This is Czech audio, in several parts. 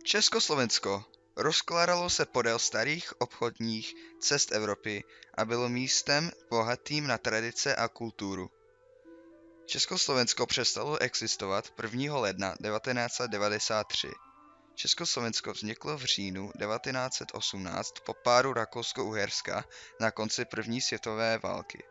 Československo rozkládalo se podél starých obchodních cest Evropy a bylo místem bohatým na tradice a kulturu. Československo přestalo existovat 1. ledna 1993. Československo vzniklo v říjnu 1918 po pádu Rakousko-Uherska na konci první světové války.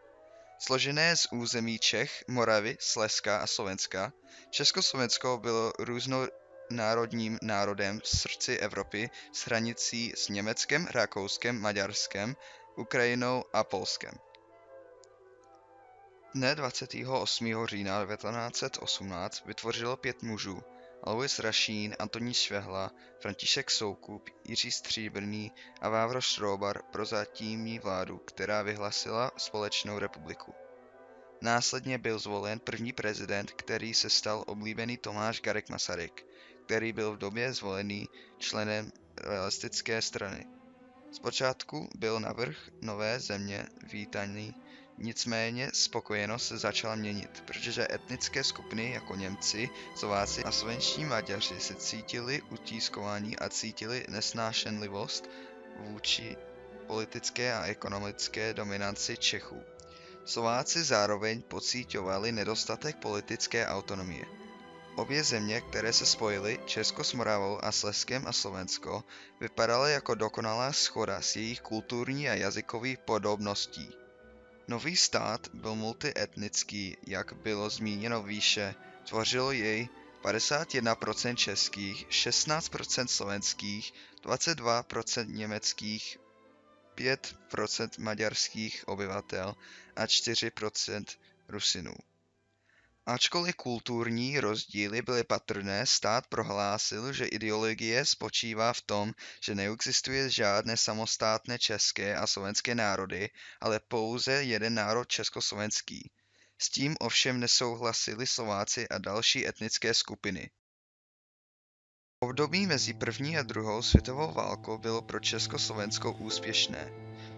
Složené z území Čech, Moravy, Slezska a Slovenska, Československo bylo různonárodním národem v srdci Evropy s hranicí s Německem, Rakouskem, Maďarskem, Ukrajinou a Polskem. Dne 28. října 1918 vytvořilo 5 mužů: Alois Rašín, Antonín Švehla, František Soukup, Jiří Stříbrný a Vávro Šróbar prozatímní vládu, která vyhlásila společnou republiku. Následně byl zvolen první prezident, který se stal oblíbený Tomáš Garrigue Masaryk, který byl v době zvolený členem realistické strany. Zpočátku byl navrh nové země vítaný, nicméně spokojenost se začala měnit, protože etnické skupiny jako Němci, Slováci a slovenští Maďaři se cítili utískovaní a cítili nesnášenlivost vůči politické a ekonomické dominanci Čechů. Slováci zároveň pociťovali nedostatek politické autonomie. Obě země, které se spojily, Česko s Moravou a Slezskem a Slovensko, vypadaly jako dokonalá shoda s jejich kulturní a jazykový podobností. Nový stát byl multietnický, jak bylo zmíněno výše, tvořilo jej 51% českých, 16% slovenských, 22% německých, 5% maďarských obyvatel a 4% Rusinů. Ačkoliv kulturní rozdíly byly patrné, stát prohlásil, že ideologie spočívá v tom, že neexistuje žádné samostatné české a slovenské národy, ale pouze jeden národ československý. S tím ovšem nesouhlasili Slováci a další etnické skupiny. Období mezi první a druhou světovou válkou bylo pro Československo úspěšné.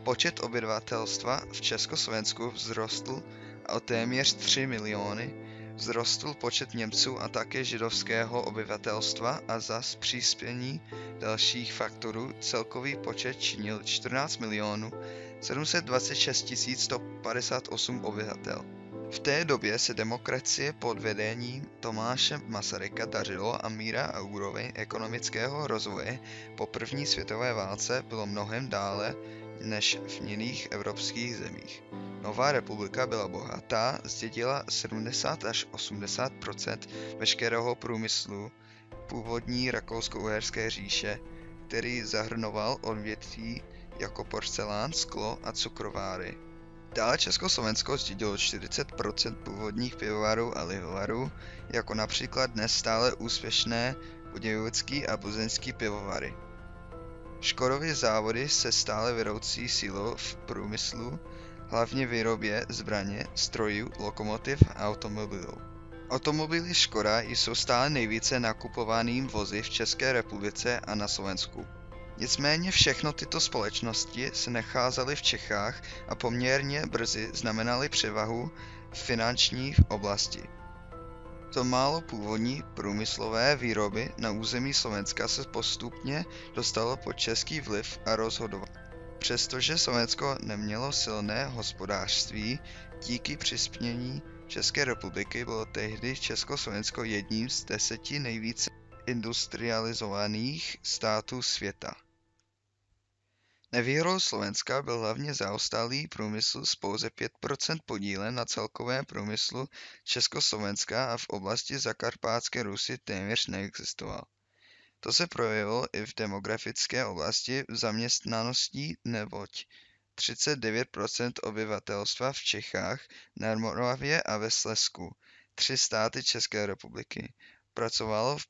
Počet obyvatelstva v Československu vzrostl o téměř 3 miliony, vzrostl počet Němců a také židovského obyvatelstva a za přispění dalších faktorů celkový počet činil 14 milionů 726 158 obyvatel. V té době se demokracie pod vedením Tomáše Masaryka dařilo a míra a úroveň ekonomického rozvoje po první světové válce bylo mnohem dále než v jiných evropských zemích. Nová republika byla bohatá, zdědila 70 až 80% veškerého průmyslu původní Rakousko-Uherské říše, který zahrnoval odvětví jako porcelán, sklo a cukrováry. Dále Československo zdědilo 40% původních pivovarů a lihovarů, jako například dnes stále úspěšné budějovický a plzeňský pivovary. Škodovy závody se stále vedoucí sílou v průmyslu, hlavně výrobě zbraně, strojů, lokomotiv a automobilů. Automobily Škoda jsou stále nejvíce nakupovaným vozy v České republice a na Slovensku. Nicméně všechno tyto společnosti se nacházely v Čechách a poměrně brzy znamenaly převahu v finanční oblasti. To málo původní průmyslové výroby na území Slovenska se postupně dostalo pod český vliv a rozhodování. Přestože Slovensko nemělo silné hospodářství, díky přispění České republiky bylo tehdy Československo jedním z 10 nejvíce industrializovaných států světa. Nevýhodou Slovenska byl hlavně zaostalý průmysl s pouze 5% podílem na celkovém průmyslu Československa a v oblasti Zakarpátské Rusy téměř neexistoval. To se projevilo i v demografické oblasti v zaměstnanosti, neboť 39% obyvatelstva v Čechách, na Moravě a ve Slezsku, 3 státy České republiky, pracovalo v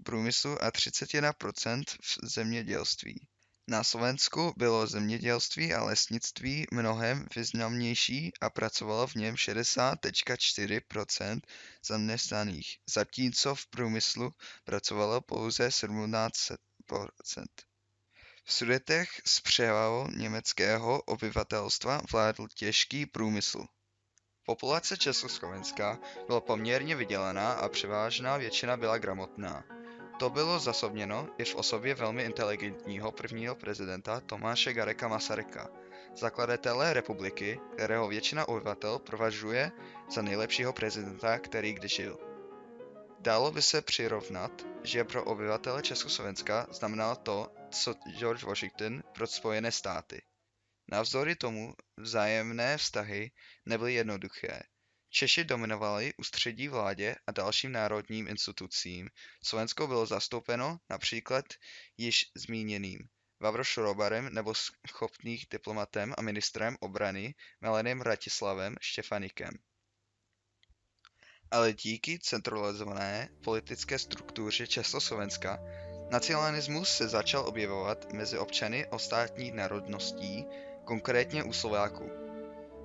průmyslu a 31% v zemědělství. Na Slovensku bylo zemědělství a lesnictví mnohem významnější a pracovalo v něm 60,4% zaměstnaných, zatímco v průmyslu pracovalo pouze 17%. V Sudetech s převahou německého obyvatelstva vládl těžký průmysl. Populace Československa byla poměrně vydělaná a převážná většina byla gramotná. To bylo zasobněno i v osobě velmi inteligentního prvního prezidenta Tomáše Garrigua Masaryka, zakladatele republiky, kterého většina obyvatel považuje za nejlepšího prezidenta, který kdy žil. Dalo by se přirovnat, že pro obyvatele Československa znamenalo to, co George Washington pro Spojené státy. Navzdory tomu vzájemné vztahy nebyly jednoduché. Češi dominovali ústřední vládě a dalším národním institucím. Slovensko bylo zastoupeno například již zmíněným Vavro Šrobarem nebo schopným diplomatem a ministrem obrany Milanem Ratislavem Štefanikem. Ale díky centralizované politické struktuře Československa nacionalismus se začal objevovat mezi občany ostatních národností, konkrétně u Slováků.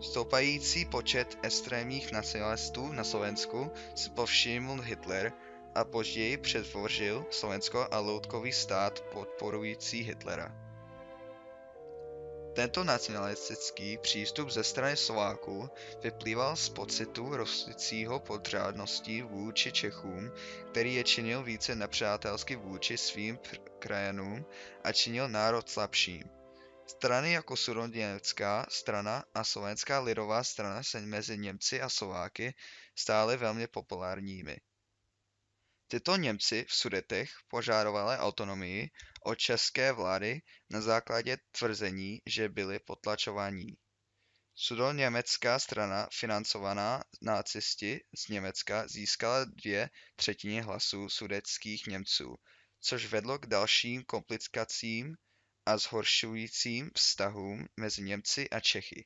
Stoupající počet extrémních nacionalistů na Slovensku si povšiml Hitler a později přetvořil Slovensko a loutkový stát podporující Hitlera. Tento nacionalistický přístup ze strany Slováků vyplýval z pocitu rostoucího podřádnosti vůči Čechům, který je činil více nepřátelsky vůči svým krajanům a činil národ slabším. Strany jako Sudeněmecká strana a Slovenská lidová strana se mezi Němci a Slováky stály velmi populárními. Tyto Němci v Sudetech požadovali autonomii od české vlády na základě tvrzení, že byli potlačováni. Sudetoněmecká strana financovaná nacisty z Německa získala 2/3 hlasů sudetských Němců, což vedlo k dalším komplikacím a zhoršujícím vztahům mezi Němci a Čechy.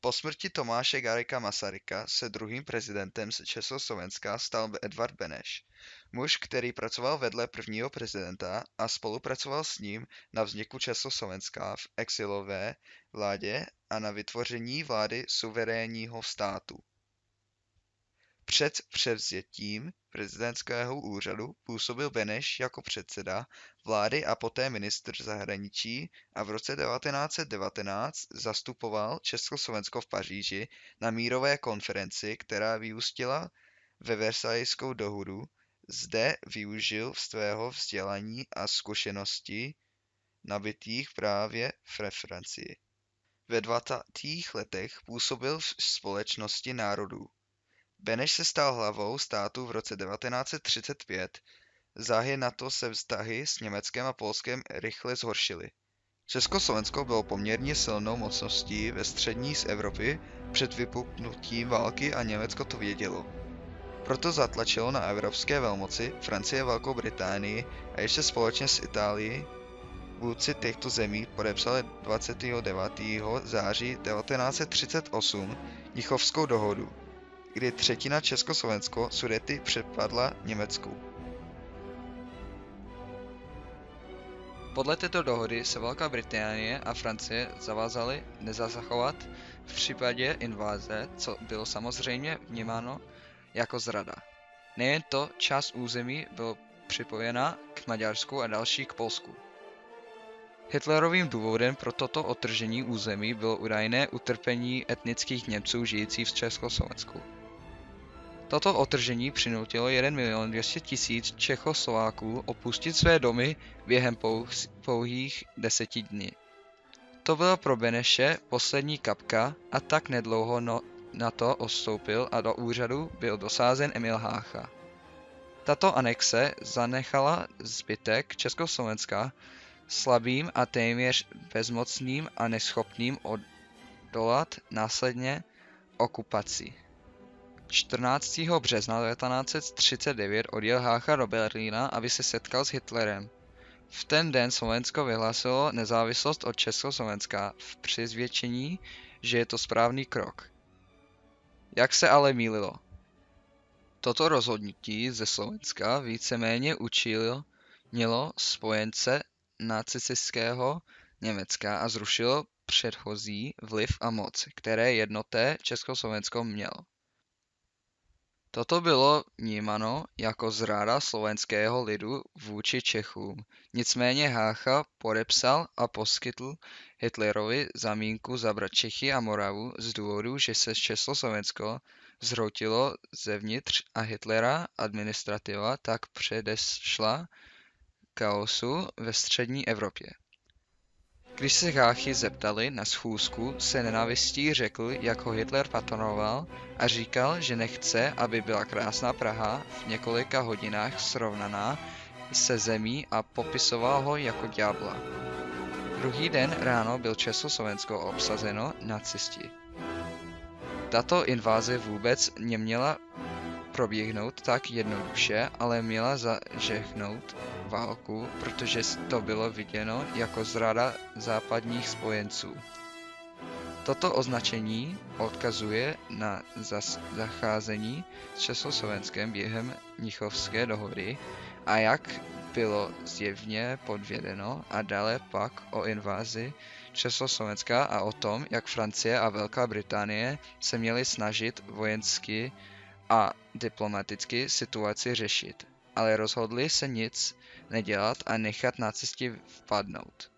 Po smrti Tomáše Garrigua Masaryka se druhým prezidentem Československa stal Edvard Beneš, muž, který pracoval vedle prvního prezidenta a spolupracoval s ním na vzniku Československa v exilové vládě a na vytvoření vlády suverénního státu. Před převzetím prezidentského úřadu působil Beneš jako předseda vlády a poté ministr zahraničí a v roce 1919 zastupoval Československo v Paříži na mírové konferenci, která vyústila ve Versajskou dohodu. Zde využil svého vzdělání a zkušeností nabytých právě ve Francii. Ve 20. letech působil v Společnosti národů. Beneš se stal hlavou státu v roce 1935, záhy na to se vztahy s Německem a Polskem rychle zhoršily. Československo bylo poměrně silnou mocností ve střední z Evropy před vypuknutím války a Německo to vědělo. Proto zatlačilo na evropské velmoci, Francii a Velkou Británii a ještě společně s Itálií. Vůdci těchto zemí podepsali 29. září 1938 Mnichovskou dohodu, kdy třetina Československo Sudety přepadla Německu. Podle této dohody se Velká Británie a Francie zavázaly nezasahovat v případě invaze, co bylo samozřejmě vnímáno jako zrada. Nejen to, část území byla připojena k Maďarsku a další k Polsku. Hitlerovým důvodem pro toto odtržení území bylo údajné utrpení etnických Němců žijících v Československu. Toto odtržení přinutilo 1 200 000 Čechoslováků opustit své domy během pouhých 10 dní. To byla pro Beneše poslední kapka a tak nedlouho na to odstoupil a do úřadu byl dosázen Emil Hácha. Tato anexe zanechala zbytek Československa slabým a téměř bezmocným a neschopným odolat následně okupaci. 14. března 1939 odjel Hácha do Berlína, aby se setkal s Hitlerem. V ten den Slovensko vyhlásilo nezávislost od Československa v přesvědčení, že je to správný krok. Jak se ale mýlilo? Toto rozhodnutí ze Slovenska víceméně učinilo spojence nacistického Německa a zrušilo předchozí vliv a moc, které jednoté Československo mělo. Toto bylo vnímáno jako zrada slovenského lidu vůči Čechům. Nicméně Hácha podepsal a poskytl Hitlerovi zamínku zabrat Čechy a Moravu z důvodu, že se Československo zhroutilo zevnitř a Hitlera administrativa tak předešla chaosu ve střední Evropě. Když se Háchy zeptali na schůzku, se nenávistí řekl, jak ho Hitler patronoval a říkal, že nechce, aby byla krásná Praha v několika hodinách srovnaná se zemí a popisoval ho jako ďábla. Druhý den ráno byl Československo obsazeno nacisti. Tato inváze vůbec neměla proběhnout tak jednoduše, ale měla zažehnout válku, protože to bylo viděno jako zrada západních spojenců. Toto označení odkazuje na zacházení s Československem během Mnichovské dohody a jak bylo zjevně podvedeno a dále pak o invazi Československa a o tom, jak Francie a Velká Británie se měly snažit vojensky a diplomaticky situaci řešit, ale rozhodli se nic nedělat a nechat nacisti vpadnout.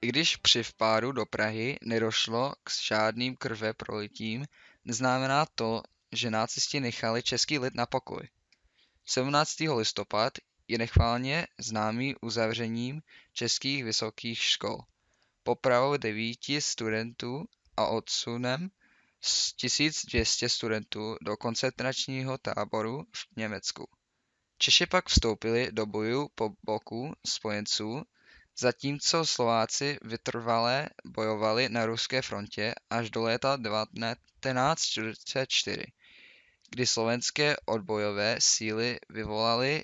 I když při vpádu do Prahy nedošlo k žádným krveprolitím, neznamená to, že nacisti nechali český lid na pokoji. 17. listopad je nechvalně známý uzavřením českých vysokých škol, popravou 9 studentů a odsunem z 1200 studentů do koncentračního táboru v Německu. Češi pak vstoupili do bojů po boku spojenců, zatímco Slováci vytrvale bojovali na ruské frontě až do léta 1944, kdy slovenské odbojové síly vyvolaly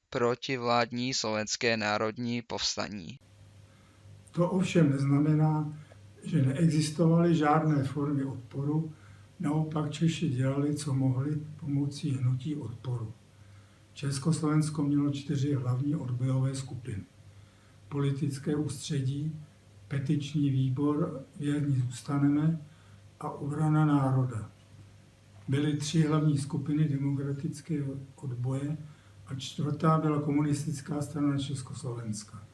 protivládní slovenské národní povstání. To ovšem neznamená, že neexistovaly žádné formy odporu, naopak Češi dělali, co mohli pomocí hnutí odporu. Československo mělo 4 hlavní odbojové skupiny. Politické ústředí, petiční výbor, věrní zůstaneme a obrana národa. Byly 3 hlavní skupiny demokratického odboje a 4. byla komunistická strana Československa.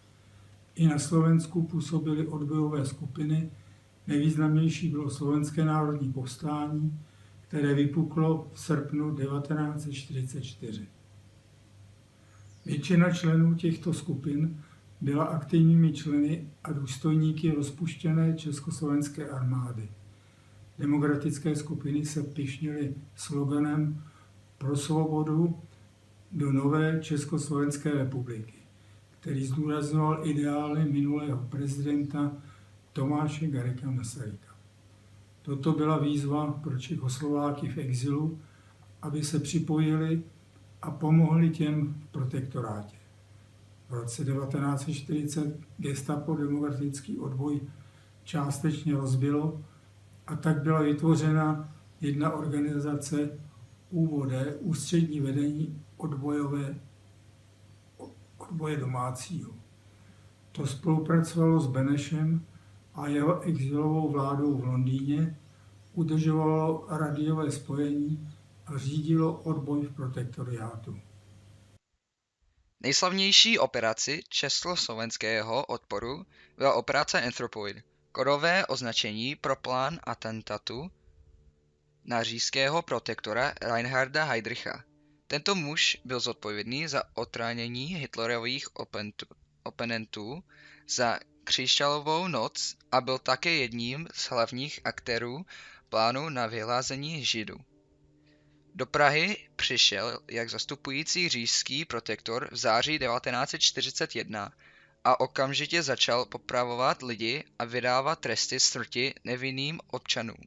I na Slovensku působily odbojové skupiny, nejvýznamnější bylo Slovenské národní povstání, které vypuklo v srpnu 1944. Většina členů těchto skupin byla aktivními členy a důstojníky rozpuštěné československé armády. Demokratické skupiny se pyšnily sloganem pro svobodu do nové Československé republiky, který zdůrazňoval ideály minulého prezidenta Tomáše Garrigua Masaryka. Toto byla výzva pro Čechoslováky v exilu, aby se připojili a pomohli těm v protektorátě. V roce 1940 gestapo demokratický odboj částečně rozbilo a tak byla vytvořena jedna organizace ÚVD, Ústřední vedení odboje domácího. To spolupracovalo s Benešem a jeho exilovou vládou v Londýně, udržovalo radiové spojení a řídilo odboj v protektoriátu. Nejslavnější operaci československého odporu byla operace Anthropoid, kodové označení pro plán atentatu na říšského protektora Reinharda Heydricha. Tento muž byl zodpovědný za odstranění Hitlerových oponentů za křišťálovou noc a byl také jedním z hlavních aktérů plánu na vyhlazení Židů. Do Prahy přišel jak zastupující říšský protektor v září 1941 a okamžitě začal popravovat lidi a vydávat tresty smrti nevinným občanům.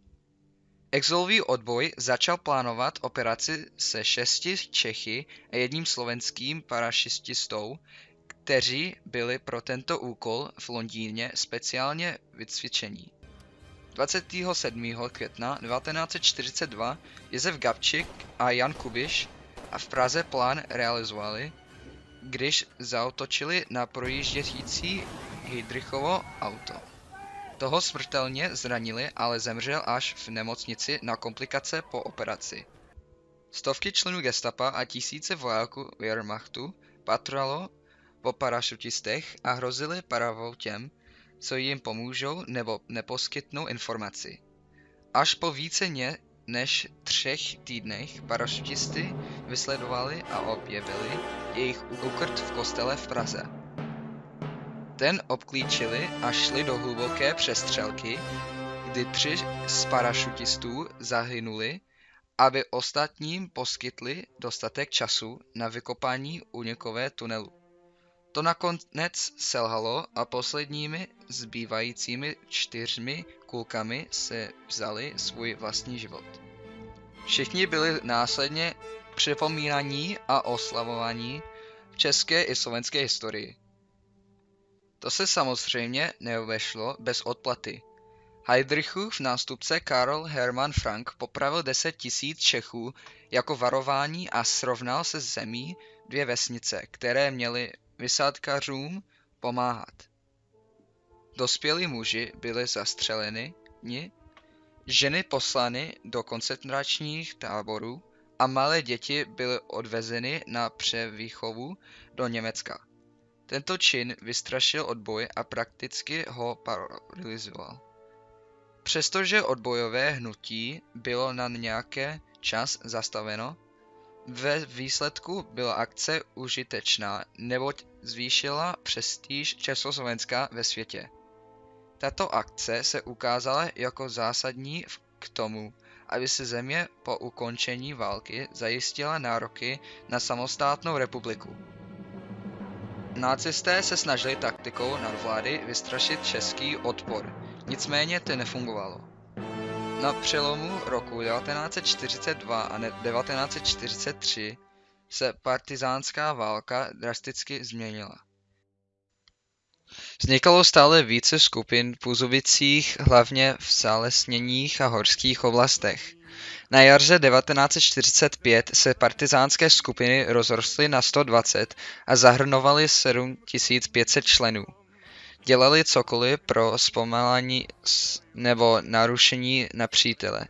Exilový odboj začal plánovat operaci se 6 Čechy a 1 slovenským parašutistou, kteří byli pro tento úkol v Londýně speciálně vycvičení. 27. května 1942 Josef Gabčík a Jan Kubiš a v Praze plán realizovali, když zaútočili na projíždějící Heydrichovo auto. Toho smrtelně zranili, ale zemřel až v nemocnici na komplikace po operaci. Stovky členů gestapa a tisíce vojáků Wehrmachtu patralo po parašutistech a hrozili paravou těm, co jim pomůžou nebo neposkytnou informaci. Až po více než 3 týdnech parašutisty vysledovali a objevili jejich úkryt v kostele v Praze. Ten obklíčili a šli do hluboké přestřelky, kdy 3 z parašutistů zahynuli, aby ostatním poskytli dostatek času na vykopání únikové tunelu. To nakonec selhalo a posledními zbývajícími 4 kulkami se vzali svůj vlastní život. Všichni byli následně připomínaní a oslavovaní v české i slovenské historii. To se samozřejmě neobešlo bez odplaty. Heydrichův nástupce Karl Hermann Frank popravil 10 000 Čechů jako varování a srovnal se zemí 2 vesnice, které měly vysádkařům pomáhat. Dospělí muži byli zastřeleni, ženy poslány do koncentračních táborů a malé děti byly odvezeny na převýchovu do Německa. Tento čin vystrašil odboj a prakticky ho paralyzoval. Přestože odbojové hnutí bylo na nějaký čas zastaveno, ve výsledku byla akce užitečná, neboť zvýšila prestiž Československa ve světě. Tato akce se ukázala jako zásadní k tomu, aby se země po ukončení války zajistila nároky na samostatnou republiku. Nacisté se snažili taktikou nadvlády vystrašit český odpor, nicméně to nefungovalo. Na přelomu roku 1942 a 1943 se partizánská válka drasticky změnila. Vznikalo stále více skupin působících hlavně v zalesněných a horských oblastech. Na jaře 1945 se partizánské skupiny rozrostly na 120 a zahrnovaly 7500 členů. Dělali cokoliv pro zpomalení nebo narušení nepřítele.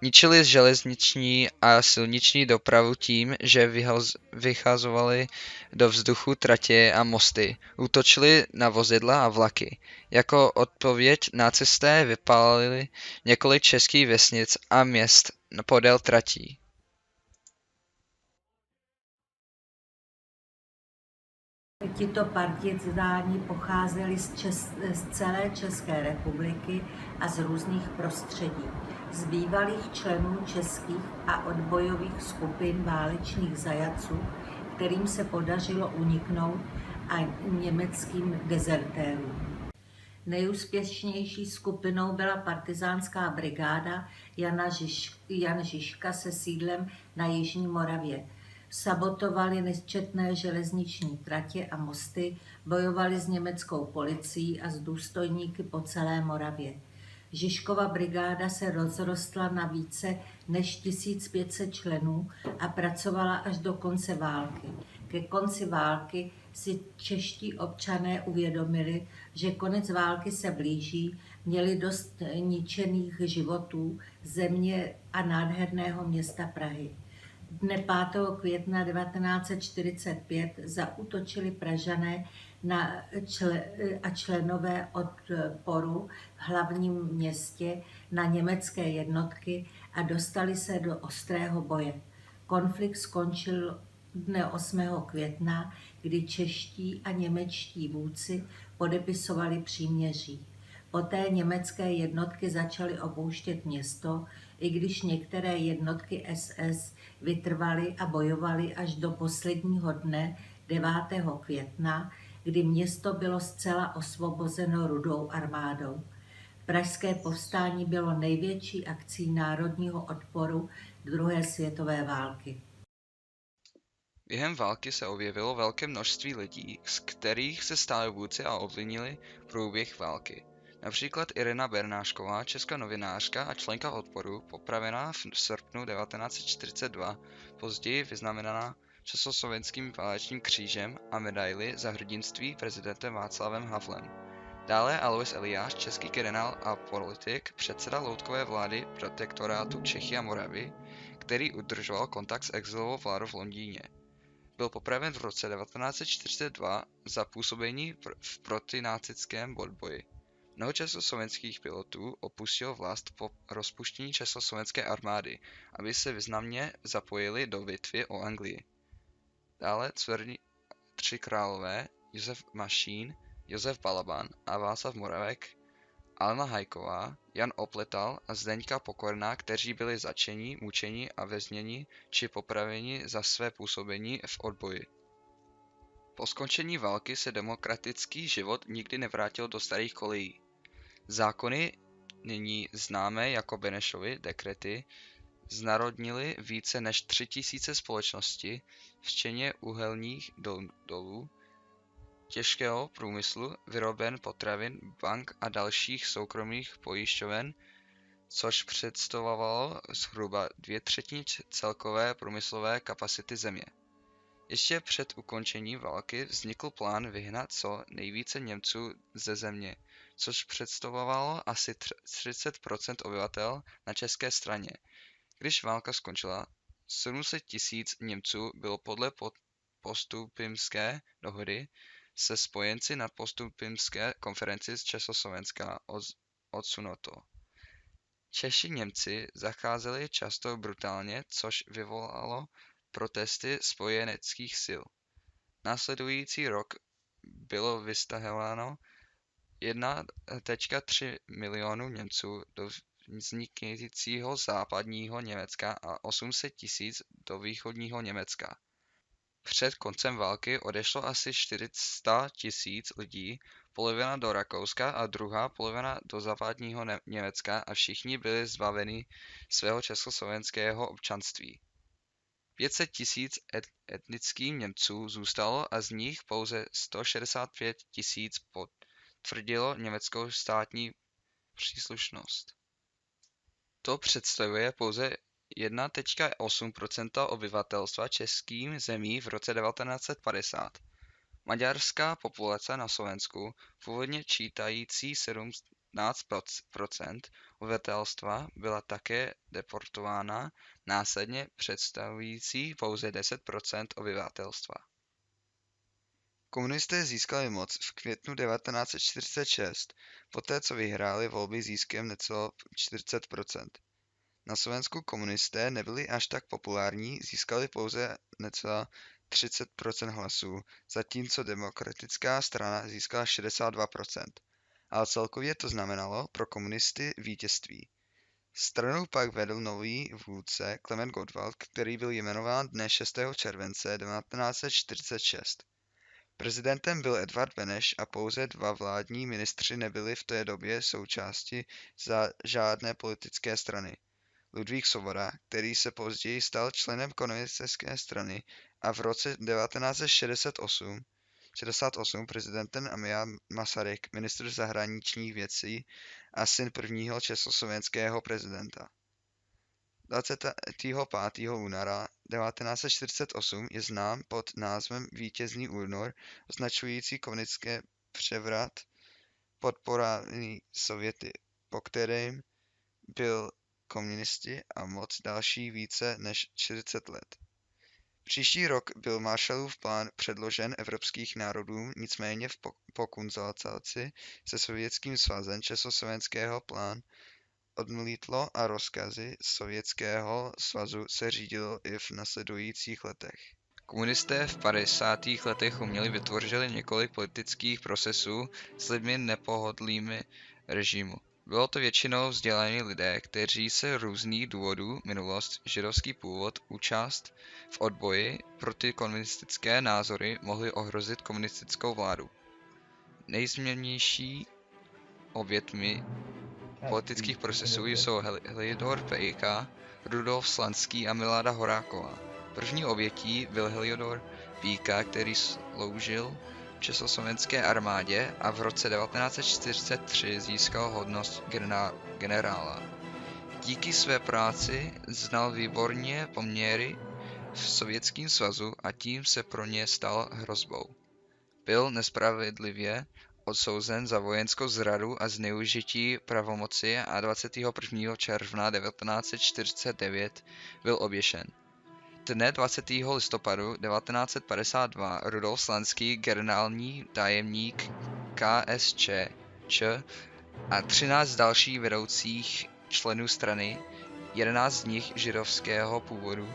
Ničili železniční a silniční dopravu tím, že vychazovali do vzduchu tratě a mosty, útočili na vozidla a vlaky. Jako odpověď nacisté vypálili několik českých vesnic a měst podél tratí. Tito partizáni pocházeli z celé České republiky a z různých prostředí. Z bývalých členů českých a odbojových skupin válečných zajatců, kterým se podařilo uniknout, a německým dezertérům. Nejúspěšnější skupinou byla partizánská brigáda Jana Žižka se sídlem na Jižní Moravě. Sabotovali nesčetné železniční tratě a mosty, bojovali s německou policií a s důstojníky po celé Moravě. Žižkova brigáda se rozrostla na více než 1500 členů a pracovala až do konce války. Ke konci války si čeští občané uvědomili, že konec války se blíží, měli dost ničených životů, země a nádherného města Prahy. Dne 5. května 1945 zaútočili Pražané a členové odporu v hlavním městě na německé jednotky a dostali se do ostrého boje. Konflikt skončil dne 8. května, kdy čeští a němečtí vůdci podepisovali příměří. Poté německé jednotky začaly opouštět město, i když některé jednotky SS vytrvaly a bojovaly až do posledního dne 9. května, kdy město bylo zcela osvobozeno Rudou armádou. Pražské povstání bylo největší akcí národního odporu druhé světové války. Během války se objevilo velké množství lidí, z kterých se stali vůdci a ovlivnili průběh války. Například Irena Bernášková, česká novinářka a členka odporu, popravená v srpnu 1942, později vyznamenaná Československým válečným křížem a medaili za hrdinství prezidentem Václavem Havlem. Dále Alois Eliáš, český generál a politik, předseda loutkové vlády protektorátu Čechy a Moravy, který udržoval kontakt s exilovou vládou v Londýně. Byl popraven v roce 1942 za působení v protinacistickém odboji. Mnoho československých pilotů opustilo vlast po rozpuštění československé armády, aby se významně zapojili do bitvy o Anglii. Dále tři králové, Josef Mašín, Josef Balaban a Václav Moravek, Alena Hajková, Jan Opletal a Zdeňka Pokorná, kteří byli zatčeni, mučeni a vězněni či popraveni za své působení v odboji. Po skončení války se demokratický život nikdy nevrátil do starých kolejí. Zákony, nyní známé jako Benešovy dekrety, znárodnily více než 3000 společností, včetně uhelných dolů, těžkého průmyslu, výroben potravin, bank a dalších soukromých pojišťoven, což představovalo zhruba 2/3 celkové průmyslové kapacity země. Ještě před ukončením války vznikl plán vyhnat co nejvíce Němců ze země, což představovalo asi 30% obyvatel na české straně. Když válka skončila, 700 000 Němců bylo podle Postupimské dohody se spojenci na Postupimské konferenci z Československa odsunuto. Češi Němci zacházeli často brutálně, což vyvolalo protesty spojeneckých sil. Následující rok bylo vystahováno 1,3 milionu Němců do vznikajícího západního Německa a 800 000 do východního Německa. Před koncem války odešlo asi 400 000 lidí, polovina do Rakouska a druhá polovina do západního Německa a všichni byli zbaveni svého československého občanství. 500 000 etnických Němců zůstalo a z nich pouze 165 000 potvrdilo německou státní příslušnost. To představuje pouze 1,8% obyvatelstva českých zemí v roce 1950. Maďarská populace na Slovensku, původně čítající 17% obyvatelstva, byla také deportována, následně představující pouze 10% obyvatelstva. Komunisté získali moc v květnu 1946, poté co vyhráli volby ziskem necelé 40%. Na Slovensku komunisté nebyli až tak populární, získali pouze necelá 30% hlasů, zatímco demokratická strana získala 62%. Ale celkově to znamenalo pro komunisty vítězství. Stranu pak vedl nový vůdce Klement Gottwald, který byl jmenován dne 6. července 1946. Prezidentem byl Edvard Beneš a pouze 2 vládní ministři nebyli v té době součástí za žádné politické strany. Ludvík Svoboda, který se později stal členem komunistické strany a v roce 1968 prezidentem a Milan Masaryk, ministr zahraničních věcí a syn prvního československého prezidenta. 25. února 1948 je znám pod názvem Vítězný únor, označující komunistický převrat podporovaný Sověty, po kterém byl komunisti a moc další více než 40 let. Příští rok byl Marshallův plán předložen evropských národům, nicméně po konzultaci se Sovětským svazem československého plán odmítlo a rozkazy Sovětského svazu se řídilo i v následujících letech. Komunisté v 50. letech uměli vytvořili několik politických procesů s lidmi nepohodlými režimu. Bylo to většinou vzdělaní lidé, kteří se různých důvodů, minulost, židovský původ, účast v odboji proti komunistické názory mohli ohrozit komunistickou vládu. Nejzměnější obětmi politických procesů jsou Heliodor Pejka, Rudolf Slanský a Milada Horáková. První obětí byl Heliodor Píka, který sloužil v československé armádě a v roce 1943 získal hodnost generála. Díky své práci znal výborně poměry v Sovětském svazu a tím se pro ně stal hrozbou. Byl nespravedlivě odsouzen za vojenskou zradu a zneužití pravomoci a 21. června 1949 byl oběšen. Dne 20. listopadu 1952 Rudolf Slanský, generální tajemník KSČ, a 13 dalších vedoucích členů strany, 11 z nich židovského původu,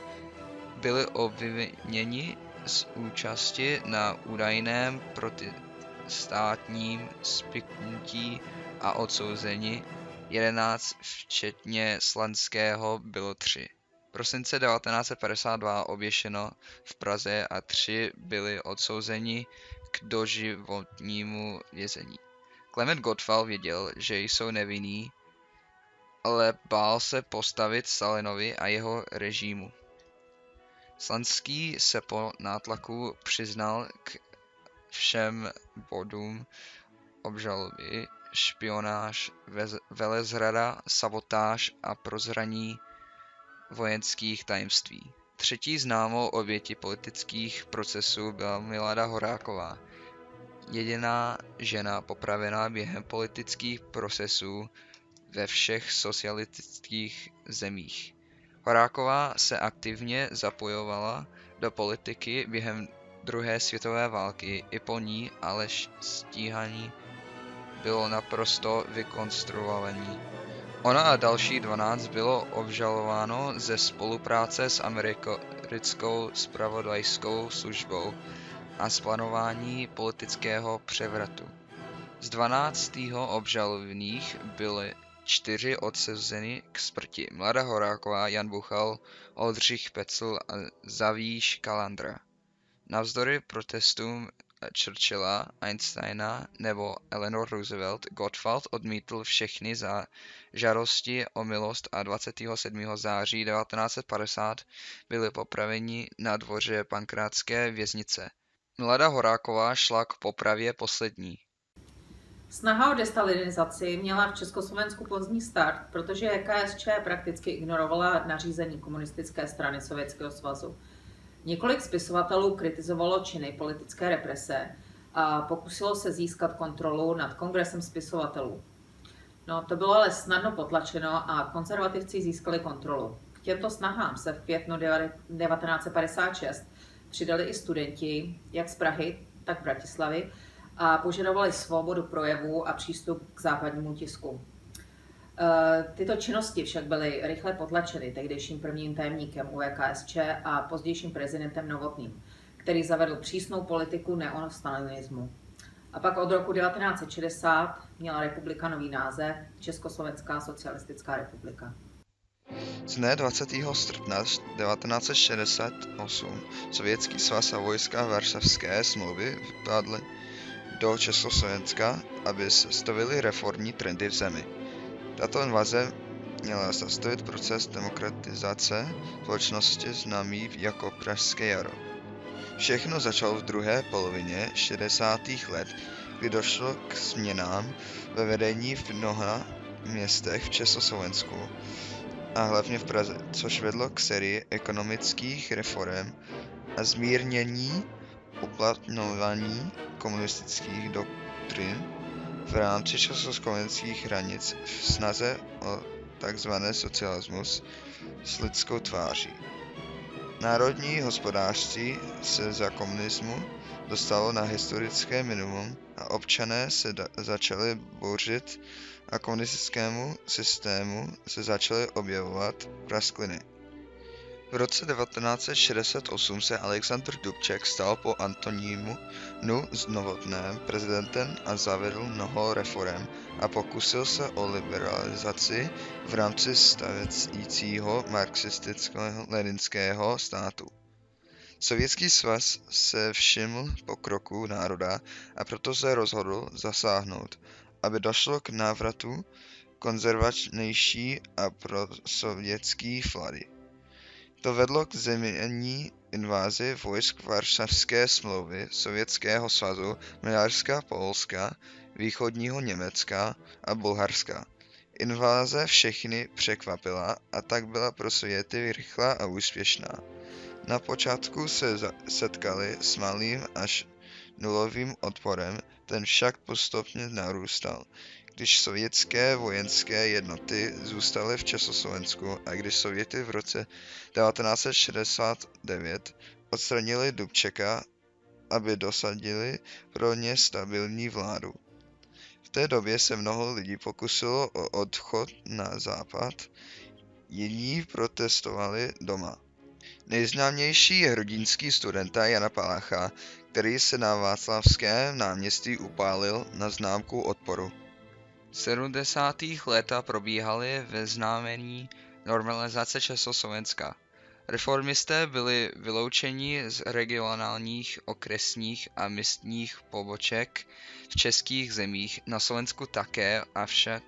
byli obviněni z účasti na údajném protistátním spiknutí a odsouzeni. 11, včetně Slanského, bylo 3. V prosince 1952 oběšeno v Praze a 3 byli odsouzeni k doživotnímu vězení. Klement Gottwald věděl, že jsou nevinní, ale bál se postavit Stalinovi a jeho režimu. Slanský se po nátlaku přiznal k všem bodům obžaloby: špionáž, velezrada, sabotáž a prozraní vojenských tajemství. Třetí známou obětí politických procesů byla Milada Horáková, jediná žena popravená během politických procesů ve všech socialistických zemích. Horáková se aktivně zapojovala do politiky během druhé světové války i po ní, ale stíhání bylo naprosto vykonstruované. Ona a další 12 bylo obžalováno ze spolupráce s americkou zpravodajskou službou a z plánování politického převratu. Z 12 obžalovaných byly 4 odsouzeny k smrti: Milada Horáková, Jan Buchal, Oldřich Pecl a Zavíš Kalandra. Navzdory protestům Churchilla, Einsteina nebo Eleanor Roosevelt, Gottwald odmítl všechny žádosti o milost a 27. září 1950 byli popraveni na dvoře Pankrátské věznice. Milada Horáková šla k popravě poslední. Snaha o destalinizaci měla v Československu pozdní start, protože KSČ prakticky ignorovala nařízení komunistické strany Sovětského svazu. Několik spisovatelů kritizovalo činy politické represe a pokusilo se získat kontrolu nad kongresem spisovatelů. No, to bylo ale snadno potlačeno a konzervativci získali kontrolu. K těmto snahám se v květnu 1956 přidali i studenti, jak z Prahy, tak Bratislavy, a požadovali svobodu projevu a přístup k západnímu tisku. Tyto činnosti však byly rychle potlačeny tehdejším prvním tajemníkem UKSČ a pozdějším prezidentem Novotným, který zavedl přísnou politiku neostalinismu. A pak od roku 1960 měla republika nový název Československá socialistická republika. Z dne 20. srpna 1968 Sovětský svaz a vojska Varšavské smlouvy vypadly do Československa, aby sestavili reformní trendy v zemi. Tato invaze měla zastavit proces demokratizace společnosti známý jako Pražské jaro. Všechno začalo v druhé polovině 60. let, kdy došlo k změnám ve vedení v mnoha městech v Československu a hlavně v Praze, což vedlo k sérii ekonomických reforem a zmírnění uplatňování komunistických doktrin v rámci československých hranic v snaze o tzv. Socialismus s lidskou tváří. Národní hospodářství se za komunismu dostalo na historické minimum a občané se začali bouřit a komunistickému systému se začaly objevovat praskliny. V roce 1968 se Alexandr Dubček stal po Antonínu Novotném prezidentem a zavedl mnoho reforem a pokusil se o liberalizaci v rámci stavějícího marxistického-leninského státu. Sovětský svaz se všiml pokroku národa a proto se rozhodl zasáhnout, aby došlo k návratu konzervativnější a prosovětský vlády. To vedlo k změní invázi vojsk Varšavské smlouvy, Sovětského svazu, Maďarska, Polska, východního Německa a Bulharska. Inváze všechny překvapila a tak byla pro Sověty rychlá a úspěšná. Na počátku se setkali s malým až nulovým odporem, ten však postupně narůstal, když sovětské vojenské jednoty zůstaly v Československu a když Sověty v roce 1969 odstranili Dubčeka, aby dosadili pro ně stabilní vládu. V té době se mnoho lidí pokusilo o odchod na západ, jiní protestovali doma. Nejznámější je hrudínský studenta Jana Palacha, který se na Václavském náměstí upálil na známku odporu. 70. léta probíhaly ve znamení normalizace Československa. Reformisté byli vyloučeni z regionálních, okresních a místních poboček v českých zemích, na Slovensku také, avšak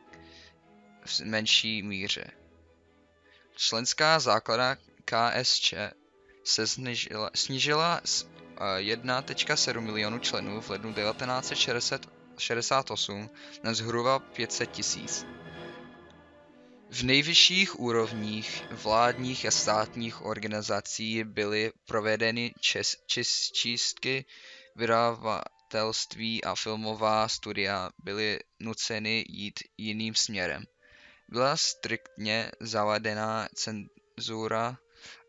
v menší míře. Členská základna KSČ se snížila z 1,7 milionu členů v lednu 1968 na zhruba 500 000. V nejvyšších úrovních vládních a státních organizací byly provedeny čistky, vydavatelství a filmová studia byly nuceny jít jiným směrem. Byla striktně zavedená cenzura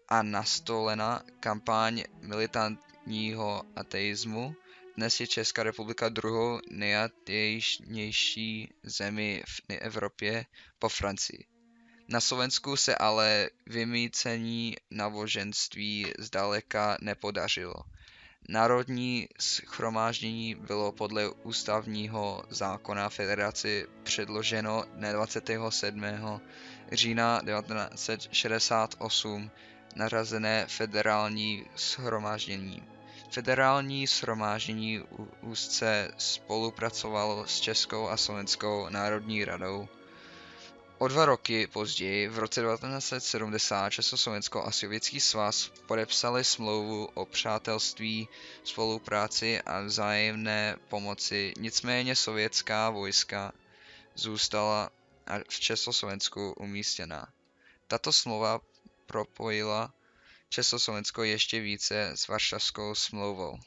a nastolena kampaň militantního ateismu. Dnes je Česká republika druhou nejateistější zemi v Evropě po Francii. Na Slovensku se ale vymýcení náboženství zdaleka nepodařilo. Národní shromáždění bylo podle ústavního zákona federaci předloženo dne 27. října 1968 narazené federální shromáždění. Federální shromáždění úzce spolupracovalo s Českou a Slovenskou národní radou. O 2 roky později, v roce 1970, Československo a Sovětský svaz podepsali smlouvu o přátelství, spolupráci a vzájemné pomoci, nicméně sovětská vojska zůstala v Československu umístěna. Tato smlouva propojila Československo ještě více s Varšavskou smlouvou.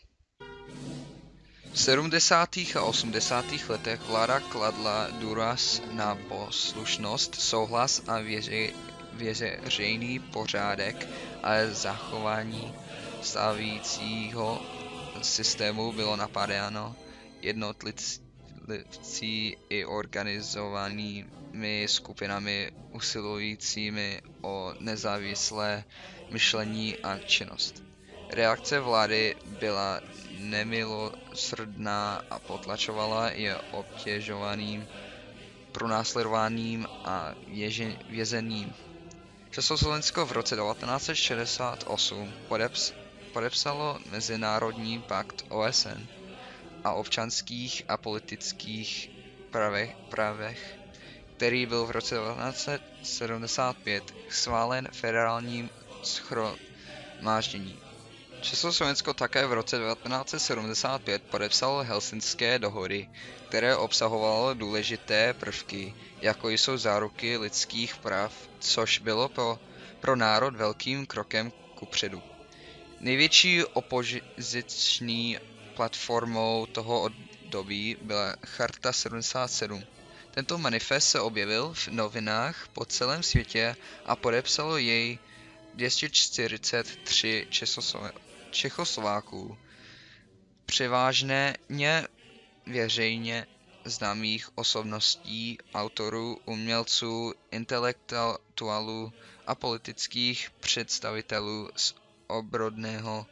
V 70. a 80. letech vláda kladla důraz na poslušnost, souhlas a veřejný pořádek, ale zachování stávajícího systému bylo napadáno jednotlivci i organizovanými skupinami usilujícími o nezávislé myšlení a činnost. Reakce vlády byla nemilosrdná a potlačovala je obtěžováním, pronásledováním a vězením. Československo v roce 1968 podepsalo Mezinárodní pakt OSN a občanských a politických právech, který byl v roce 1975 schválen federálním shromážděním. Československo také v roce 1975 podepsalo Helsinské dohody, které obsahovaly důležité prvky, jako jsou záruky lidských práv, což bylo pro národ velkým krokem kupředu. Největší opoziční platformou toho období byla Charta 77. Tento manifest se objevil v novinách po celém světě a podepsalo jej 243 Čechoslováků, převážně veřejně známých osobností, autorů, umělců, intelektuálů a politických představitelů z obrodného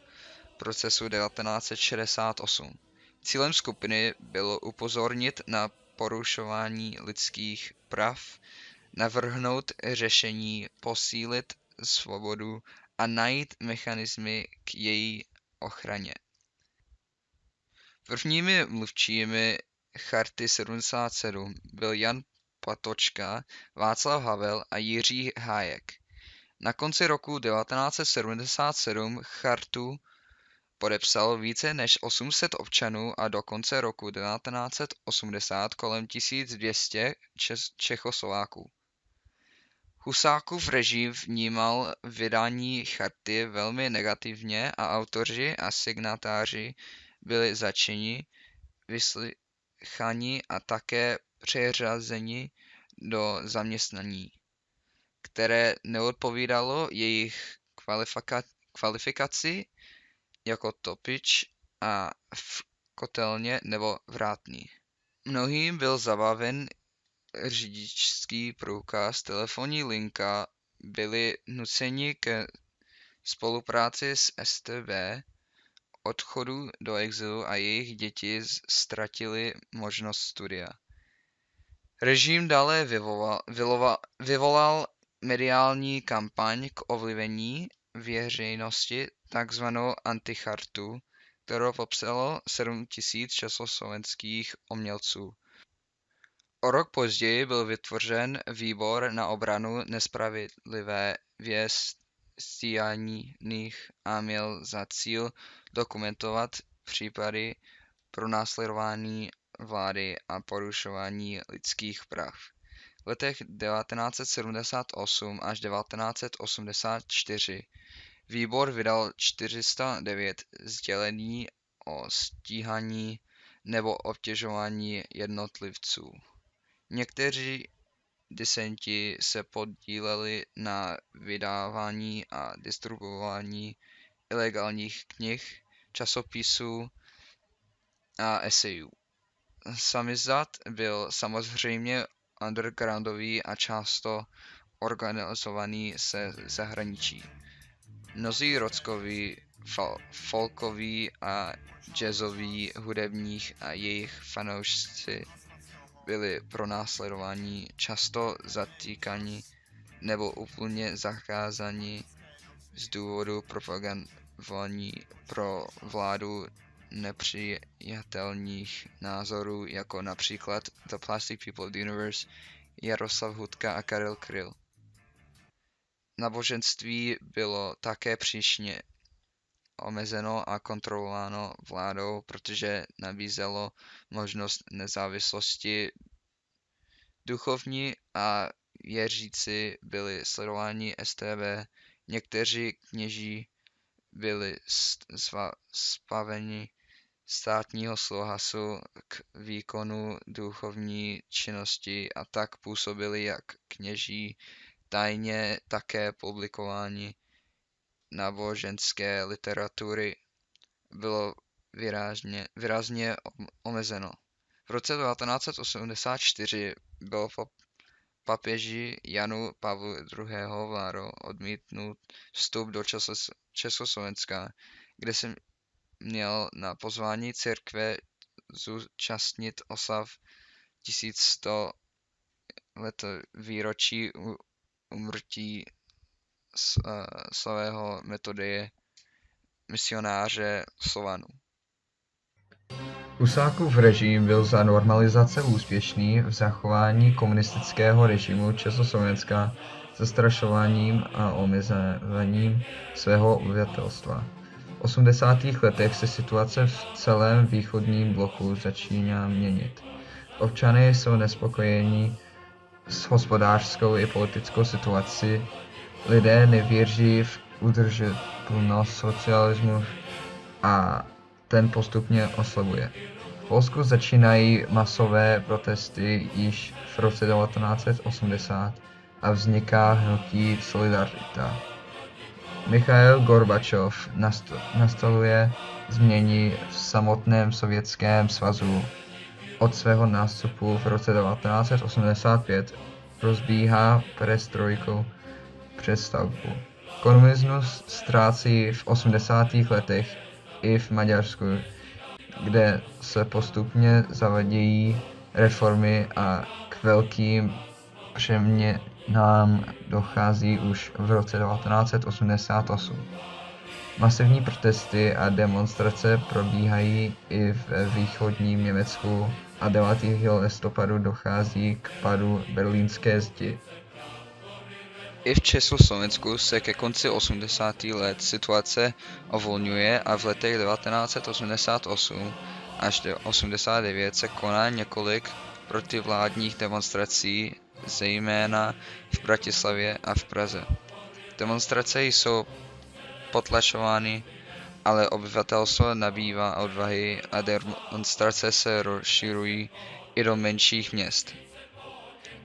procesu 1968. Cílem skupiny bylo upozornit na porušování lidských práv, navrhnout řešení, posílit svobodu a najít mechanismy k její ochraně. Prvními mluvčími Charty 77 byl Jan Patočka, Václav Havel a Jiří Hájek. Na konci roku 1977 chartu podepsalo více než 800 občanů a do konce roku 1980 kolem 1200 Čechoslováků. Husákův režim vnímal vydání charty velmi negativně a autoři a signatáři byli zatčeni, vyslýcháni a také přeřazeni do zaměstnání, které neodpovídalo jejich kvalifikaci jako topič a v kotelně nebo vrátný. Mnohým byl zabaven řidičský průkaz, telefonní linka, byli nuceni ke spolupráci s StB, odchodu do exilu a jejich děti ztratily možnost studia. Režim dále vyvolal mediální kampaň k ovlivnění veřejnosti, takzvanou antichartu, kterou popsalo 7 000 československých umělců. O rok později byl vytvořen Výbor na obranu nespravedlivé stíhaných a měl za cíl dokumentovat případy pronásledování vlády a porušování lidských práv. V letech 1978 až 1984 výbor vydal 409 sdělení o stíhání nebo obtěžování jednotlivců. Někteří disenti se podíleli na vydávání a distribuování ilegálních knih, časopisů a esejů. Samizdat byl samozřejmě undergroundový a často organizovaný se zahraničí. Mnozí rockoví, folkoví a jazzoví hudebník a jejich fanoušci byli pronásledováni, často zatýkáni nebo úplně zakázáni z důvodu propagandování pro vládu nepřijatelných názorů, jako například The Plastic People of the Universe, Jaroslav Hudka a Karel Kryl. Náboženství bylo také přísně omezeno a kontrolováno vládou, protože nabízelo možnost nezávislosti. Duchovní a věřící byli sledováni StB, někteří kněží byli zbaveni státního souhlasu k výkonu duchovní činnosti a tak působili jak kněží tajně, také publikování náboženské literatury bylo výrazně omezeno. V roce 1984 byl papeži Janu Pavlu II. Vládou odmítnut vstup do Československa, kde se měl na pozvání církve zúčastnit oslav 1100 let výročí úmrtí slavného Metodeje, misionáře Slovanů. Husákův režim byl za normalizace úspěšný v zachování komunistického režimu Československa zastrašováním a omezováním svého obyvatelstva. V 80. letech se situace v celém východním bloku začíná měnit. Občané jsou nespokojení s hospodářskou i politickou situací, lidé nevěří v udržitelnost socialismu a ten postupně oslabuje. V Polsku začínají masové protesty již v roce 1980 a vzniká hnutí Solidarita. Michail Gorbačov nastoluje změny v samotném Sovětském svazu. Od svého nástupu v roce 1985 rozbíhá perestrojku přestavbu. Komunismus ztrácí v 80. letech i v Maďarsku, kde se postupně zavádějí reformy a k velkým přeměnám dochází už v roce 1988. Masivní protesty a demonstrace probíhají i v východním Německu a 9. listopadu dochází k padu berlínské zdi. I v Československu se ke konci 80. let situace uvolňuje a v letech 1988 až 1989 se koná několik protivládních demonstrací, zejména v Bratislavě a v Praze. Demonstrace jsou potlačovány, ale obyvatelstvo nabývá odvahy a demonstrace se rozšiřují i do menších měst.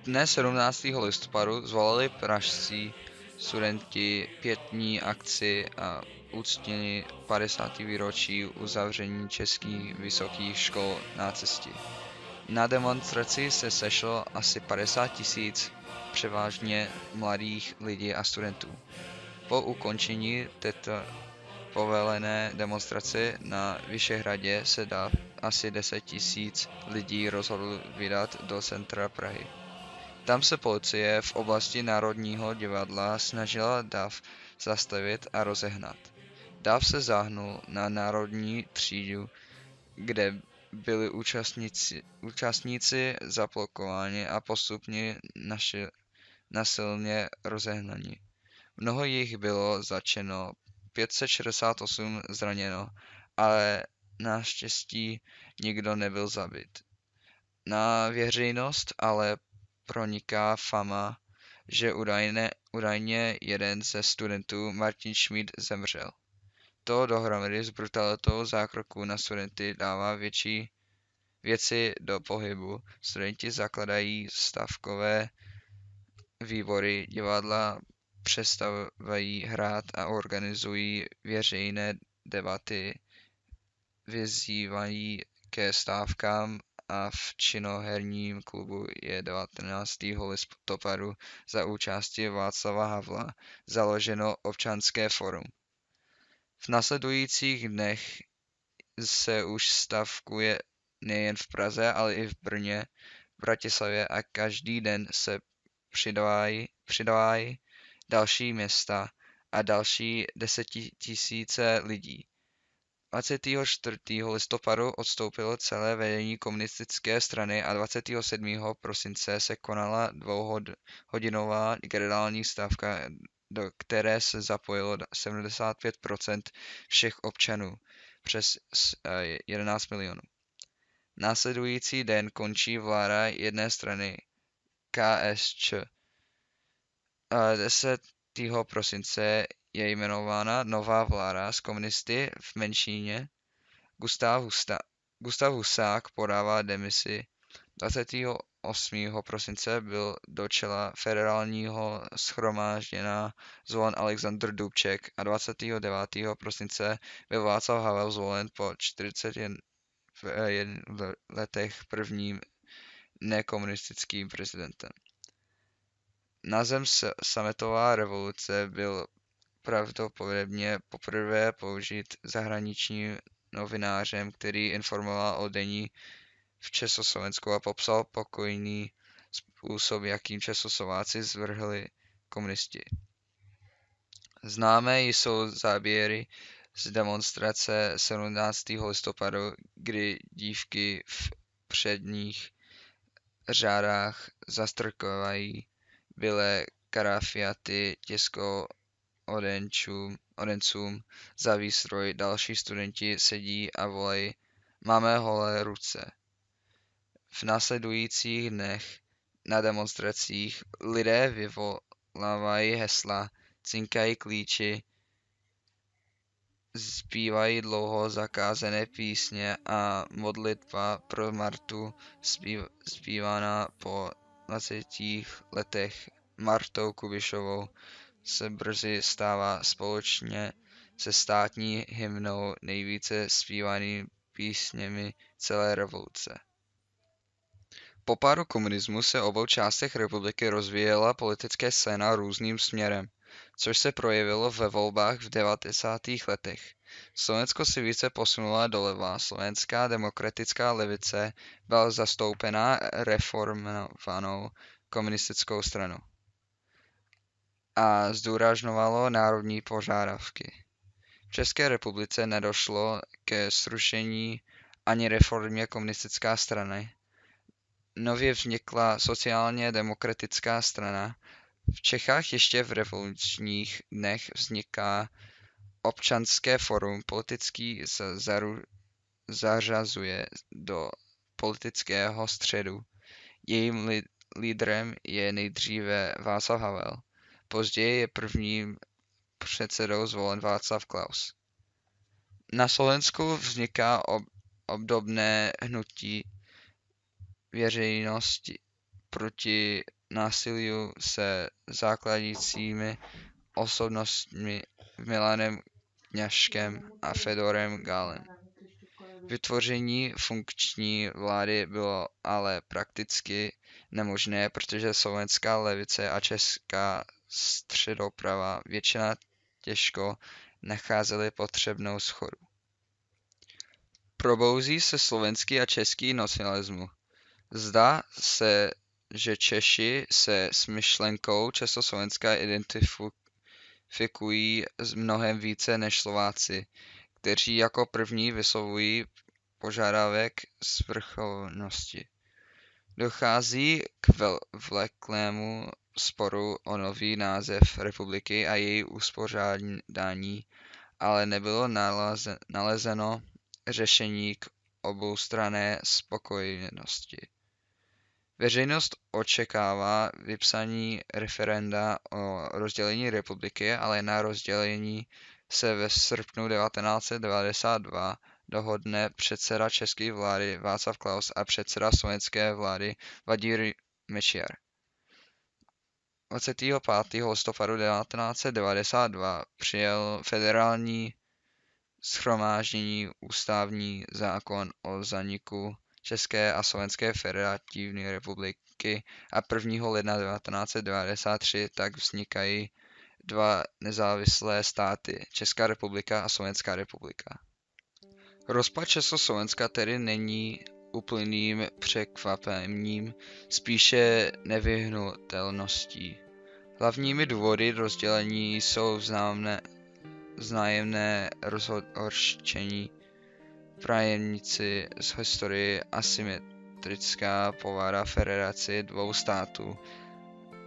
Dne 17. listopadu zvolali pražští studenti 5dní akci a uctili 50. výročí uzavření českých vysokých škol nácisti. Na demonstraci se sešlo asi 50 000 převážně mladých lidí a studentů. Po ukončení této povelené demonstrace na Vyšehradě se asi 10 000 lidí rozhodl vydat do centra Prahy. Tam se policie v oblasti Národního divadla snažila dav zastavit a rozehnat. Dav se záhnul na Národní třídu, kde byli účastníci zablokováni a postupně nasilně rozehnaní. Mnoho jich bylo zatčeno, 568 zraněno, ale naštěstí nikdo nebyl zabit. Na veřejnost ale proniká fama, že údajně jeden ze studentů, Martin Schmid, zemřel. To dohromady s brutalitou zákroku na studenty dává věci do pohybu. Studenti zakladají stavkové výbory, divadla přestávají hrát a organizují veřejné debaty, vyzývají ke stávkám a v činoherním klubu je 19. listopadu za účasti Václava Havla založeno Občanské fórum. V následujících dnech se už stavkuje nejen v Praze, ale i v Brně, Bratislavě a každý den se přidávají další města a další 10 000 lidí. 24. listopadu odstoupilo celé vedení komunistické strany a 27. prosince se konala dvouhodinová generální stávka, do které se zapojilo 75% všech občanů, přes 11 milionů. Následující den končí vláda jedné strany KSČ. 10. prosince je jmenována nová vláda s komunisty v menšině. Gustav Husák podává demisi. 28. prosince byl do čela federálního shromáždění zvolen Alexandr Dubček a 29. prosince byl Václav Havel zvolen po 41 letech prvním nekomunistickým prezidentem. Název sametová revoluce byl pravděpodobně poprvé použit zahraničním novinářem, který informoval o dění v Československu a popsal pokojný způsob, jakým Čechoslováci zvrhli komunisti. Známé jsou záběry z demonstrace 17. listopadu, kdy dívky v předních řádách zastrkovají bílé karafiaty odencům za výstroj, další studenti sedí a volají "Máme holé ruce". V následujících dnech na demonstracích lidé vyvolávají hesla, cinkají klíči, zpívají dlouho zakázané písně a modlitba pro Martu zpívaná po 20 letech Martou Kubišovou se brzy stává společně se státní hymnou nejvíce zpívanými písněmi celé revoluce. Po pádu komunismu se v obou částech republiky rozvíjela politická scéna různým směrem, což se projevilo ve volbách v 90. letech. Slovensko si více posunula doleva, Slovenská demokratická levice byla zastoupena reformovanou komunistickou stranou a zdůrazňovalo národní požadavky. V České republice nedošlo ke zrušení ani reformě komunistické strany. Nově vznikla sociálně demokratická strana. V Čechách ještě v revolučních dnech vzniká Občanské fórum, politicky se zařazuje do politického středu. Jejím lídrem je nejdříve Václav Havel. Později je prvním předsedou zvolen Václav Klaus. Na Slovensku vzniká obdobné hnutí veřejnosti proti násiliu se základnícími osobnostmi Milanem Kňažkem a Fedorem Gálem. Vytvoření funkční vlády bylo ale prakticky nemožné, protože slovenská levice a česká středoprava většina těžko nacházely potřebnou shodu. Probouzí se slovenský a český nacionalismus. Zdá se, že Češi se s myšlenkou Československa identifikují mnohem více než Slováci, kteří jako první vyslovují požadavek svrchovanosti. Dochází k vleklému sporu o nový název republiky a její uspořádání, ale nebylo nalezeno řešení k oboustranné spokojenosti. Veřejnost očekává vypsání referenda o rozdělení republiky, ale na rozdělení se ve srpnu 1992 dohodne předseda české vlády Václav Klaus a předseda slovenské vlády Vladimír Mečiar. 25. listopadu 1992 přijal federální shromáždění ústavní zákon o zaniku České a Slovenské federativní republiky a 1. ledna 1993 tak vznikají dva nezávislé státy, Česká republika a Slovenská republika. Rozpad Československa tedy není úplným překvapením, spíše nevyhnutelností. Hlavními důvody rozdělení jsou vzájemné rozhořčení, prajemníci z historie, asymetrická povaha federaci dvou států,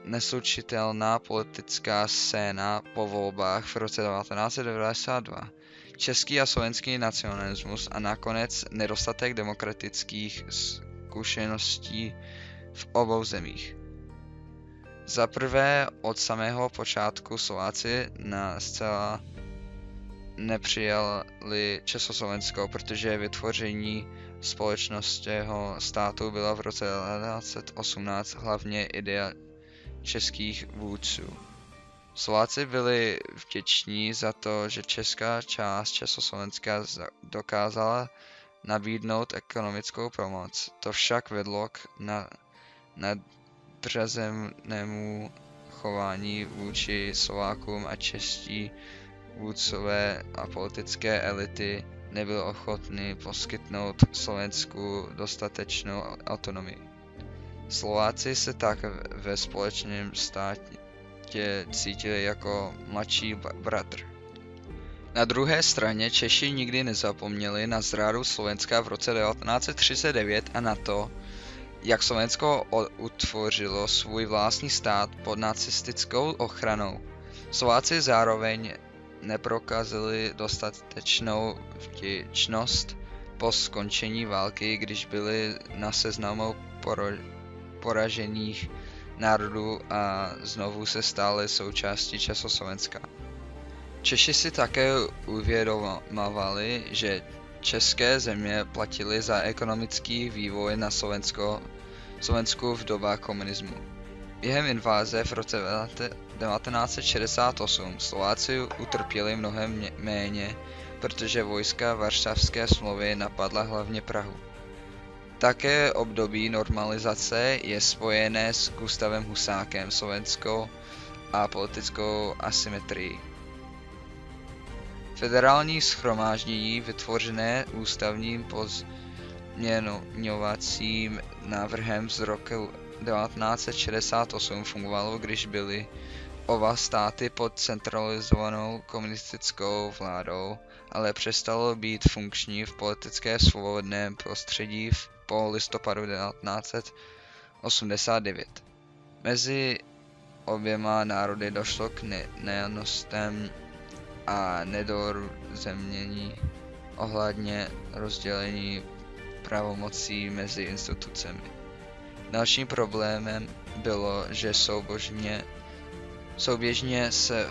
neslučitelná politická scéna po volbách v roce 1992, český a slovenský nacionalismus a nakonec nedostatek demokratických zkušeností v obou zemích. Za prvé, od samého počátku Slováci zcela nepřijali Československo, protože vytvoření společnostního státu byla v roce 1918 hlavně idea českých vůdců. Slováci byli vděční za to, že česká část Československa dokázala nabídnout ekonomickou pomoc. To však vedlo k nadřazenému chování vůči Slovákům a čeští vůdcové a politické elity nebyly ochotny poskytnout Slovensku dostatečnou autonomii. Slováci se tak ve společném státě cítili jako mladší bratr. Na druhé straně Češi nikdy nezapomněli na zrádu Slovenska v roce 1939 a na to, jak Slovensko utvořilo svůj vlastní stát pod nacistickou ochranou. Slováci zároveň neprokazili dostatečnou vděčnost po skončení války, když byli na seznamu poražených národů a znovu se stali součástí Československa. Češi si také uvědomovali, že české země platily za ekonomický vývoj na Slovensku v dobách komunismu. Během inváze v roce 1968 Slováci utrpěli mnohem méně, protože vojska Varšavské smlouvy napadla hlavně Prahu. Také období normalizace je spojené s Gustavem Husákem, slovenskou a politickou asymetrií. Federální shromáždění vytvořené ústavním pozměňovacím návrhem z roku 1968 fungovalo, když byly oba státy pod centralizovanou komunistickou vládou, ale přestalo být funkční v politické svobodném prostředí po listopadu 1989. Mezi oběma národy došlo k nejasnostem a nedorozumění ohledně rozdělení pravomocí mezi institucemi. Dalším problémem bylo, že souběžně s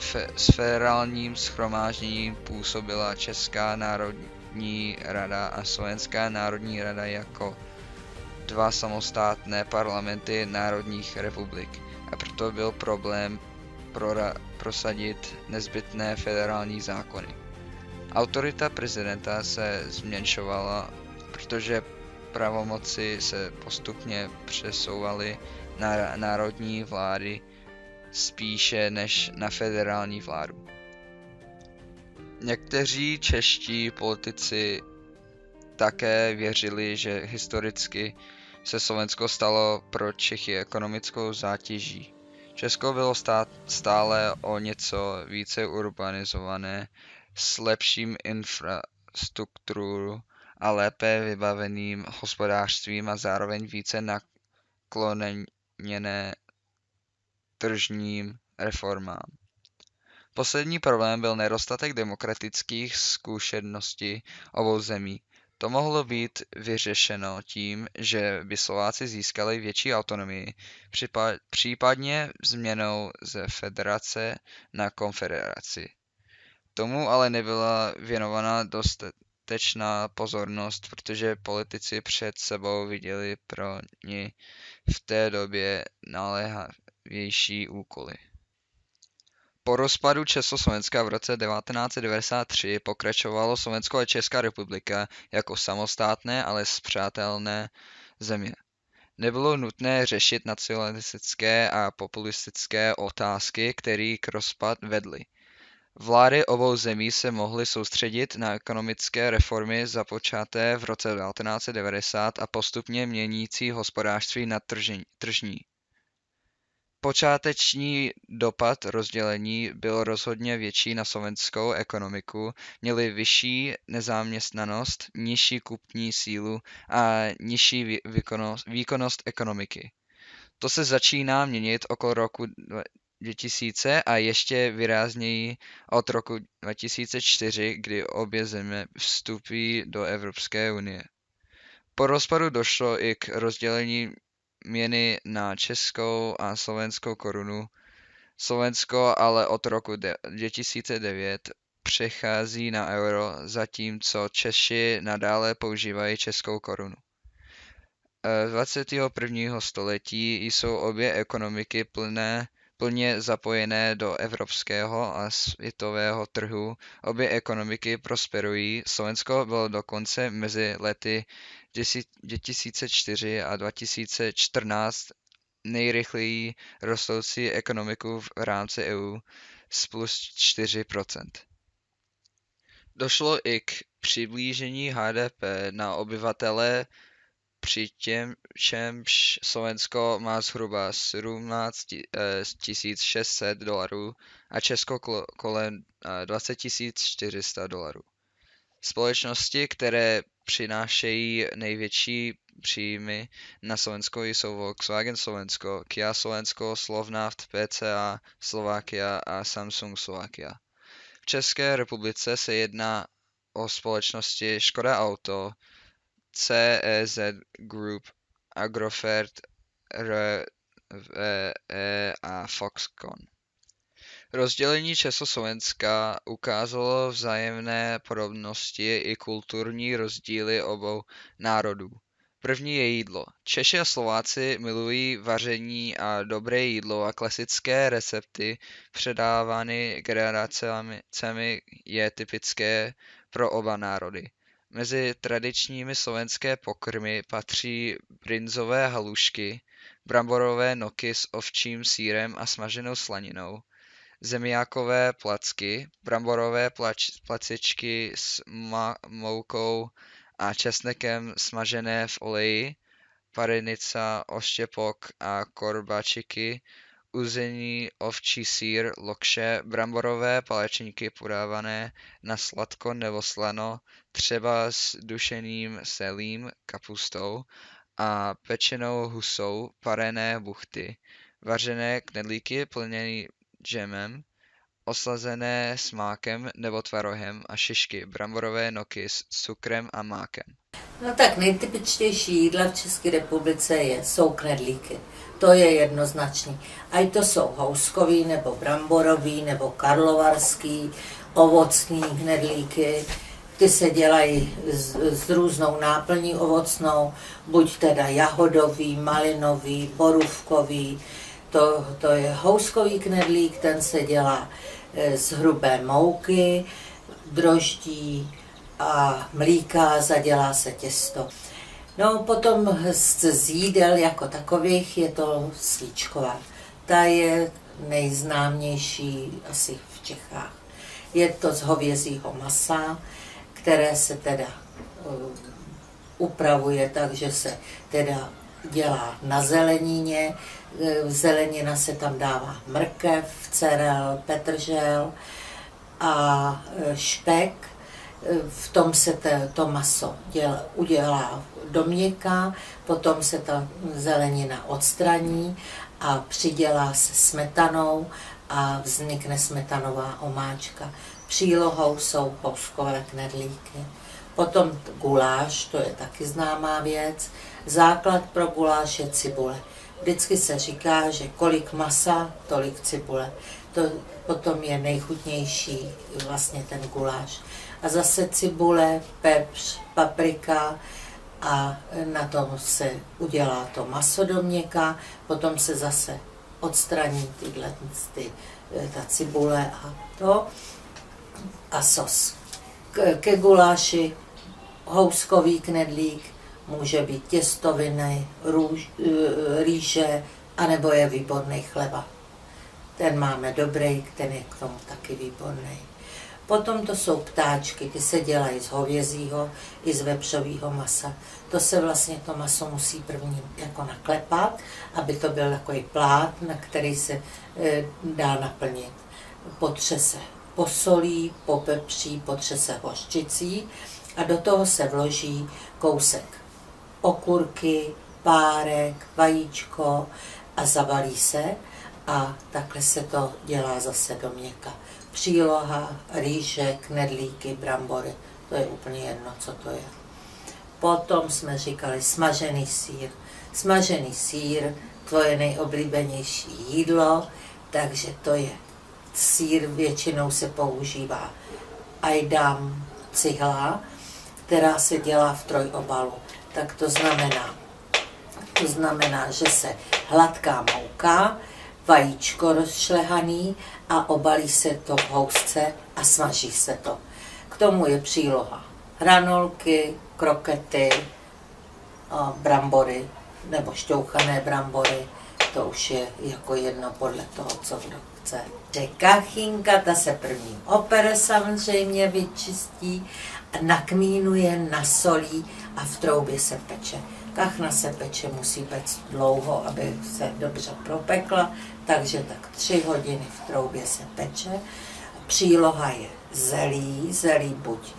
federálním shromážděním působila Česká národní rada a Slovenská národní rada jako dva samostatné parlamenty národních republik a proto byl problém prosadit nezbytné federální zákony. Autorita prezidenta se zmenšovala, protože pravomoci se postupně přesouvaly na národní vlády spíše než na federální vládu. Někteří čeští politici také věřili, že historicky se Slovensko stalo pro Čechy ekonomickou zátěží. Česko bylo stále o něco více urbanizované, s lepším infrastrukturou a lépe vybaveným hospodářstvím a zároveň více nakloněné tržním reformám. Poslední problém byl nedostatek demokratických zkušeností obou zemí. To mohlo být vyřešeno tím, že by Slováci získali větší autonomii, případně změnou ze federace na konfederaci. Tomu ale nebyla věnována dostatečná pozornost, protože politici před sebou viděli pro ni v té době naléhavější úkoly. Po rozpadu Československa v roce 1993 pokračovalo Slovensko a Česká republika jako samostatné, ale spřátelné země. Nebylo nutné řešit nacionalistické a populistické otázky, které k rozpadu vedly. Vlády obou zemí se mohly soustředit na ekonomické reformy započaté v roce 1990 a postupně měnící hospodářství na tržní. Počáteční dopad rozdělení byl rozhodně větší na slovenskou ekonomiku, měli vyšší nezaměstnanost, nižší kupní sílu a nižší výkonnost ekonomiky. To se začíná měnit okolo roku 2000 a ještě výrazněji od roku 2004, kdy obě země vstupí do Evropské unie. Po rozpadu došlo i k rozdělení měny na českou a slovenskou korunu. Slovensko ale od roku 2009 přechází na euro, zatímco Češi nadále používají českou korunu. 21. století jsou obě ekonomiky plně zapojené do evropského a světového trhu. Obě ekonomiky prosperují. Slovensko bylo dokonce mezi lety 2004 a 2014 nejrychleji rostoucí ekonomikou v rámci EU s plus 4%. Došlo i k přiblížení HDP na obyvatele, přičemž Slovensko má zhruba 17 600 dolarů a Česko kolem 20 400 dolarů. Společnosti, které přinášejí největší příjmy na Slovensko, jsou Volkswagen Slovensko, Kia Slovensko, Slovnaft, PCA Slovakia a Samsung Slovakia. V České republice se jedná o společnosti Škoda Auto, CEZ Group, Agrofert, RWE a Foxconn. Rozdělení Československa ukázalo vzájemné podobnosti i kulturní rozdíly obou národů. První je jídlo. Češi a Slováci milují vaření a dobré jídlo a klasické recepty předávány generacemi je typické pro oba národy. Mezi tradičními slovenské pokrmy patří brinzové halušky, bramborové noky s ovčím sýrem a smaženou slaninou, zemiákové placky, bramborové placičky s moukou a česnekem smažené v oleji, parenica, oštěpok a korbačiky, uzený ovčí sýr, lokše, bramborové palečníky podávané na sladko nebo slano, třeba s dušeným selím, kapustou a pečenou husou, parené buchty, vařené knedlíky plněné džemem, oslazené s mákem nebo tvarohem a šišky, bramborové noky s cukrem a mákem. No tak nejtypičtější jídla v České republice jsou knedlíky. To je jednoznačný. Ať to jsou houskový, nebo bramborový, nebo karlovarský, ovocný knedlíky. Ty se dělají s různou náplní ovocnou, buď teda jahodový, malinový, borůvkový. To je houskový knedlík, ten se dělá z hrubé mouky, droždí a mlíka, zadělá se těsto. No potom z jídel jako takových je to svíčková. Ta je nejznámější asi v Čechách. Je to z hovězího masa, které se teda upravuje tak, že se teda dělá na zelenině. Zelenina se tam dává mrkev, cerel, petržel a špek. V tom se to maso udělá do měka, potom se ta zelenina odstraní a přidělá se smetanou a vznikne smetanová omáčka. Přílohou jsou houskové knedlíky. Potom guláš, to je taky známá věc. Základ pro guláš je cibule. Vždycky se říká, že kolik masa, tolik cibule. To potom je nejchutnější vlastně ten guláš. A zase cibule, pepř, paprika a na tom se udělá to maso do měka, potom se zase odstraní ta cibule a to a sos. Ke guláši houskový knedlík, může být těstoviny, rýže, anebo je výborný chleba. Ten máme dobrý, ten je k tomu taky výborný. Potom to jsou ptáčky, ty se dělají z hovězího i z vepřového masa. To se vlastně to maso musí první jako naklepat, aby to byl takový plát, na který se dá naplnit. Potře se posolí, popepří, potře se hořčicí a do toho se vloží kousek okurky, párek, vajíčko a zabalí se a takhle se to dělá zase do měka. Příloha, rýže, knedlíky, brambory, to je úplně jedno, co to je. Potom jsme říkali smažený sýr. Smažený sýr, to je nejoblíbenější jídlo, takže to je sýr, většinou se používá ajdam, cihla, která se dělá v trojobalu. Tak to znamená, že se hladká mouka, vajíčko rozšlehaný a obalí se to v housce a smaží se to. K tomu je příloha hranolky, krokety, brambory nebo šťouchané brambory. To už je jako jedno podle toho, co kdo chce. Kachinka, ta se první opere samozřejmě vyčistí, nakmínuje, nasolí a v troubě se peče. Kachna se peče, musí pect dlouho, aby se dobře propekla, takže tak 3 hodiny v troubě se peče. Příloha je zelí buď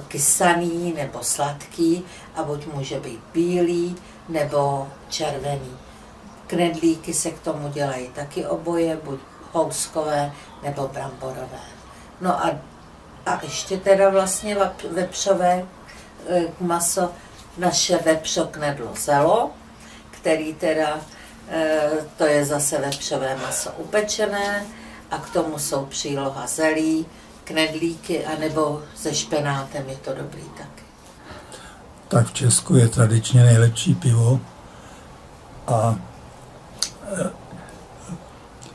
kysaný nebo sladký a buď může být bílý nebo červený. Knedlíky se k tomu dělají taky oboje, buď houskové nebo bramborové. No a ještě teda vlastně vepřové maso, naše vepřo knedlo zelo, který teda, to je zase vepřové maso upečené a k tomu jsou příloha zelí, knedlíky, anebo se špenátem je to dobrý taky. Tak v Česku je tradičně nejlepší pivo a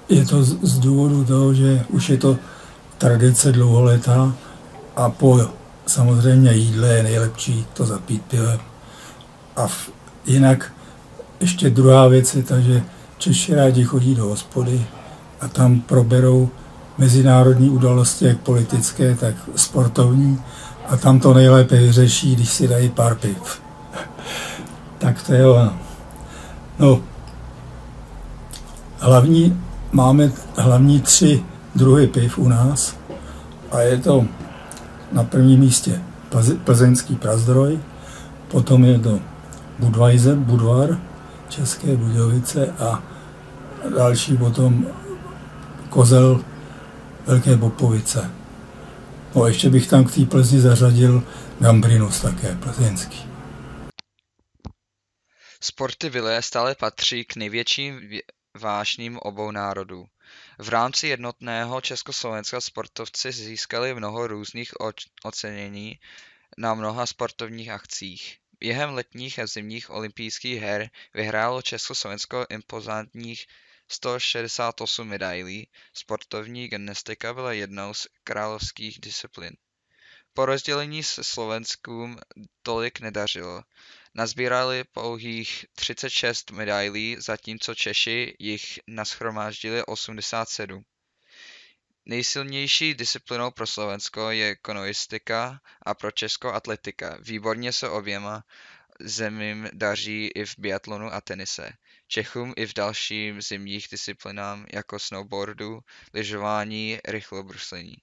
je to z důvodu toho, že už je to tradice dlouholetá a po samozřejmě jídle je nejlepší to zapít pivem. A jinak ještě druhá věc je ta, že Češi rádi chodí do hospody a tam proberou mezinárodní události, jak politické, tak sportovní a tam to nejlépe vyřeší, když si dají pár piv. Tak to je ono. No, máme hlavní 3 druhy piv u nás a je to na prvním místě plzeňský Prazdroj, potom je to Budvar, České Budějovice a další potom Kozel, Velké Bopovice. No ještě bych tam k té Plzni zařadil Gambrinus také, plzeňský. Sporty Vile stále patří k největším vášním obou národů. V rámci jednotného Československa sportovci získali mnoho různých ocenění na mnoha sportovních akcích. Během letních a zimních olympijských her vyhrálo Československo impozantních 168 medailí. Sportovní gymnastika byla jednou z královských disciplín. Po rozdělení se Slovensku tolik nedařilo. Nazbírali pouhých 36 medailí, zatímco Češi jich nashromáždili 87. Nejsilnější disciplínou pro Slovensko je kanoistika a pro Česko atletika. Výborně se oběma zemím daří i v biatlonu a tenise. Čechům i v dalším zimních disciplinám jako snowboardu, lyžování, rychlobruslení.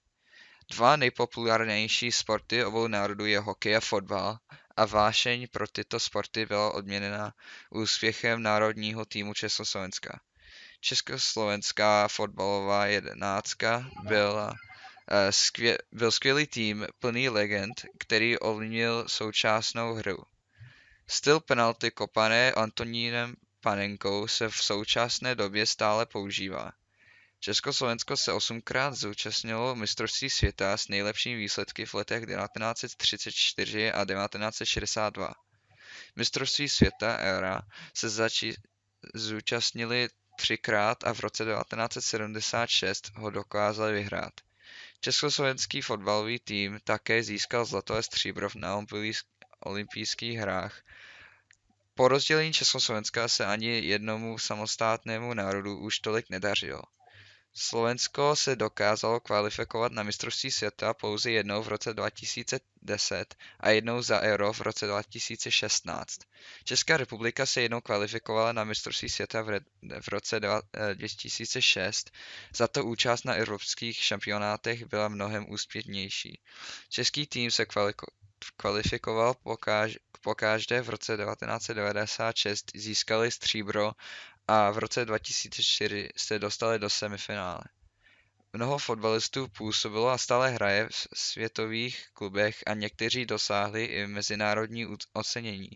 Dva nejpopulárnější sporty obou národů je hokej a fotbal a vášeň pro tyto sporty byla odměněna úspěchem národního týmu Československa. Československá fotbalová jedenáctka byl skvělý tým plný legend, který ovlivnil současnou hru. Styl penalty kopané Antonínem Panenkou se v současné době stále používá. Československo se 8krát zúčastnilo mistrovství světa s nejlepšími výsledky v letech 1934 a 1962. Mistrovství světa éra se zúčastnili 3krát a v roce 1976 ho dokázali vyhrát. Československý fotbalový tým také získal zlato a stříbro na olympijských hrách. Po rozdělení Československa se ani jednomu samostatnému národu už tolik nedařilo. Slovensko se dokázalo kvalifikovat na mistrovství světa pouze jednou v roce 2010 a jednou za Euro v roce 2016. Česká republika se jednou kvalifikovala na mistrovství světa v roce 2006, za to účast na evropských šampionátech byla mnohem úspěšnější. Český tým se kvalifikoval pokaždé v roce 1996, získali stříbro a v roce 2004 se dostali do semifinále. Mnoho fotbalistů působilo a stále hraje v světových klubech a někteří dosáhli i mezinárodní ocenění.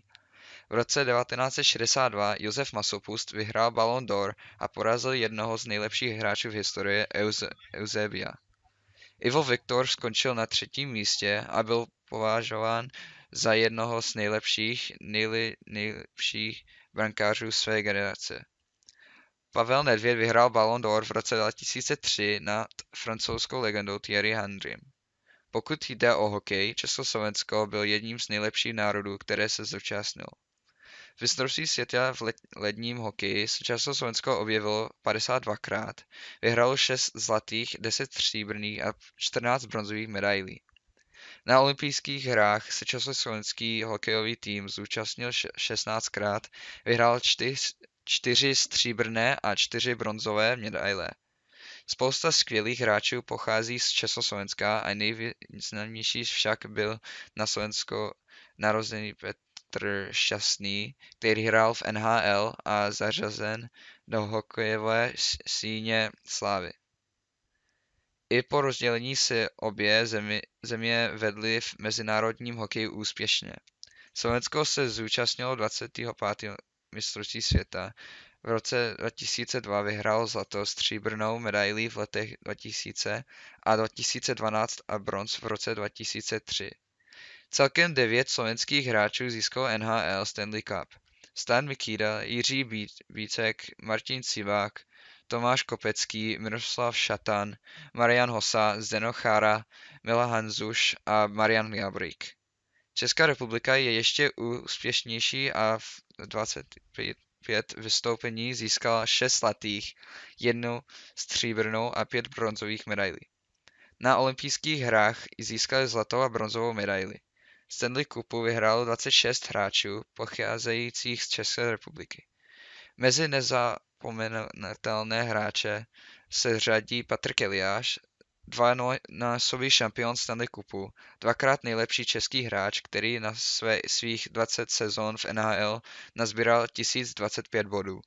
V roce 1962 Josef Masopust vyhrál Ballon d'Or a porazil jednoho z nejlepších hráčů v historii Eusebia. Ivo Viktor skončil na 3. místě a byl považován za jednoho z nejlepších brankářů své generace. Pavel Nedvěd vyhrál Ballon d'Or v roce 2003 nad francouzskou legendou Thierry Henrym. Pokud jde o hokej, Československo byl jedním z nejlepších národů, které se zúčastnilo. V mistrovství světa v ledním hokeji se Československo objevilo 52krát, vyhralo 6 zlatých, 10 stříbrných a 14 bronzových medailí. Na olympijských hrách se československý hokejový tým zúčastnil 16krát, vyhrál 4 stříbrné a 4 bronzové medaile. Spousta skvělých hráčů pochází z Československa a nejvýznamnější však byl na Slovensko narozený Petr Šťastný, který hrál v NHL a zařazen do hokejové síně slávy. I po rozdělení se obě země vedly v mezinárodním hokeji úspěšně. Slovensko se zúčastnilo 25. mistrovství světa. V roce 2002 vyhrál zlato, stříbrnou medaili v letech 2000 a 2012 a bronz v roce 2003. Celkem 9 slovenských hráčů získalo NHL Stanley Cup. Stan Mikita, Jiří Vícek, Martin Cibák, Tomáš Kopecký, Miroslav Šatan, Marian Hossa, Zdeno Chára, Mila Hanzuš a Marian Jabrík. Česká republika je ještě úspěšnější a v 25 vystoupení získala 6 zlatých, 1 stříbrnou a 5 bronzových medailí. Na olympijských hrách získali zlatou a bronzovou medaili. Stanley Cupu vyhrálo 26 hráčů pocházejících z České republiky. Mezi nezapomenutelné hráče se řadí Patrik Eliáš, dvojnásobný šampion Stanley Cupu, 2krát nejlepší český hráč, který na svých 20 sezon v NHL nazbíral 1025 bodů.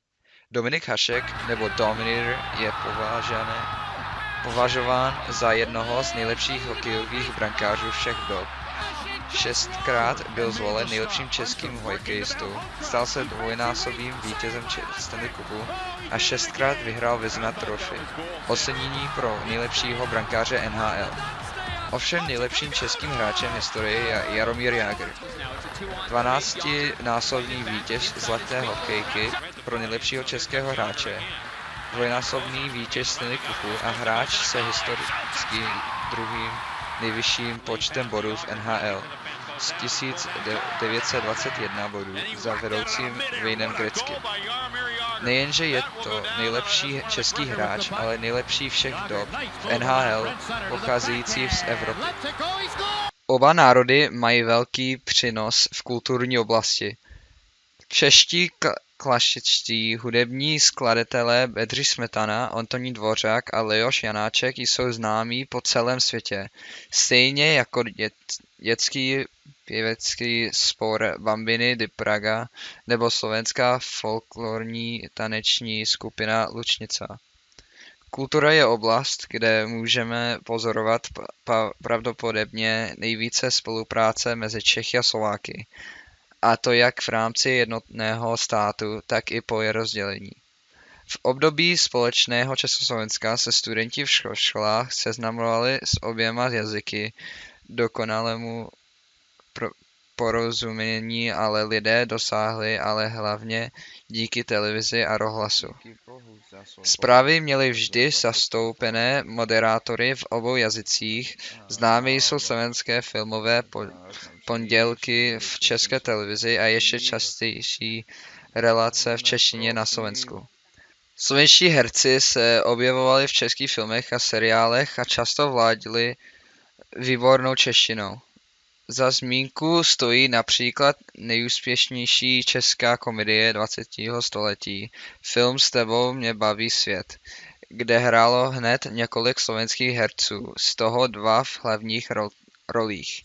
Dominik Hašek nebo Dominator je považován za jednoho z nejlepších hokejových brankářů všech dob. 6krát byl zvolen nejlepším českým hokejistou, stal se dvojnásobným vítězem Stanley Cupu a 6krát vyhrál Vezina Trophy, ocenění pro nejlepšího brankáře NHL. Ovšem nejlepším českým hráčem historie je Jaromír Jágr. 12násobný vítěz zlaté hokejky pro nejlepšího českého hráče, dvojnásobný vítěz Stanley Cupu a hráč se historicky druhým nejvyšším počtem bodů v NHL s 1921 bodů za vedoucím Waynem Gretzky. Nejenže je to nejlepší český hráč, ale nejlepší všech dob v NHL pocházející z Evropy. Oba národy mají velký přínos v kulturní oblasti. Čeští klasičtí hudební skladatelé Bedřich Smetana, Antonín Dvořák a Leoš Janáček jsou známí po celém světě. Stejně jako dětský pěvecký spor Bambiny di Praga nebo slovenská folklorní taneční skupina Lučnica. Kultura je oblast, kde můžeme pozorovat pravděpodobně nejvíce spolupráce mezi Čechy a Slováky. A to jak v rámci jednotného státu, tak i po jeho rozdělení. V období společného Československa se studenti v školách seznamovali s oběma jazyky dokonalému porozumění, ale lidé dosáhli ale hlavně díky televizi a rozhlasu. Zprávy měly vždy zastoupené moderátory v obou jazycích. Známé jsou slovenské filmové pondělky v České televizi a ještě častější relace v češtině na Slovensku. Slovenští herci se objevovali v českých filmech a seriálech a často vládli výbornou češtinou. Za zmínku stojí například nejúspěšnější česká komedie 20. století, film S tebou mě baví svět, kde hrálo hned několik slovenských herců, z toho 2 v hlavních rolích.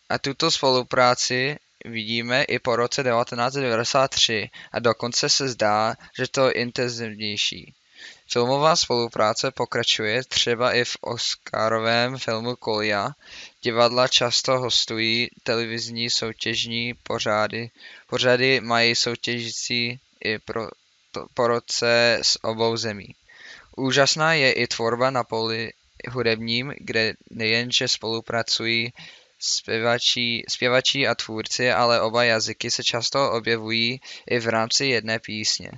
A tuto spolupráci vidíme i po roce 1993 a dokonce se zdá, že to je intenzivnější. Filmová spolupráce pokračuje třeba i v oscarovém filmu Kolia. Divadla často hostují televizní soutěžní pořady mají soutěžící i po roce z obou zemí. Úžasná je i tvorba na poli hudebním, kde nejenže spolupracují zpěvači a tvůrci, ale oba jazyky se často objevují i v rámci jedné písně.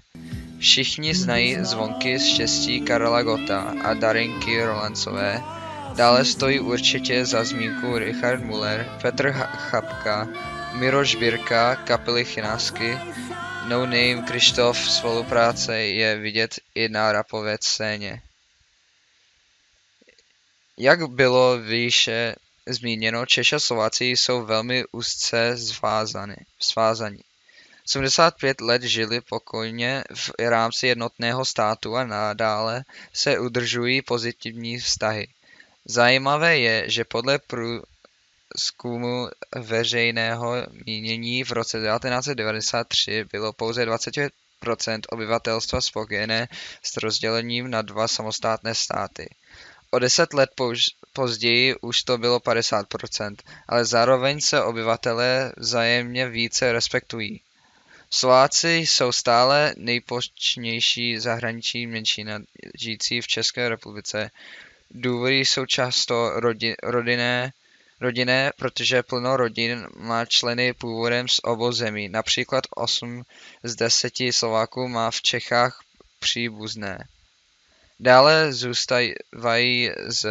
Všichni znají Zvonky z štěstí Karla Gotta a Darinky Rolancové. Dále stojí určitě za zmínku Richard Müller, Petr Chapka, Miroš Birka, kapely Chynásky, No Name Krištof. Spolupráce je vidět i na rapové scéně. Jak bylo výše zmíněno, Češi a Slováci jsou velmi úzce svázaní. 75 let žili pokojně v rámci jednotného státu a nadále se udržují pozitivní vztahy. Zajímavé je, že podle průzkumu veřejného mínění v roce 1993 bylo pouze 20% obyvatelstva spokojené s rozdělením na 2 samostatné státy. O 10 let později už to bylo 50%, ale zároveň se obyvatelé vzájemně více respektují. Slováci jsou stále nejpočetnější zahraniční menšina žijící v České republice. Důvody jsou často rodinné, protože plno rodin má členy původem z obou zemí. Například 8 z 10 Slováků má v Čechách příbuzné. Dále zůstávají z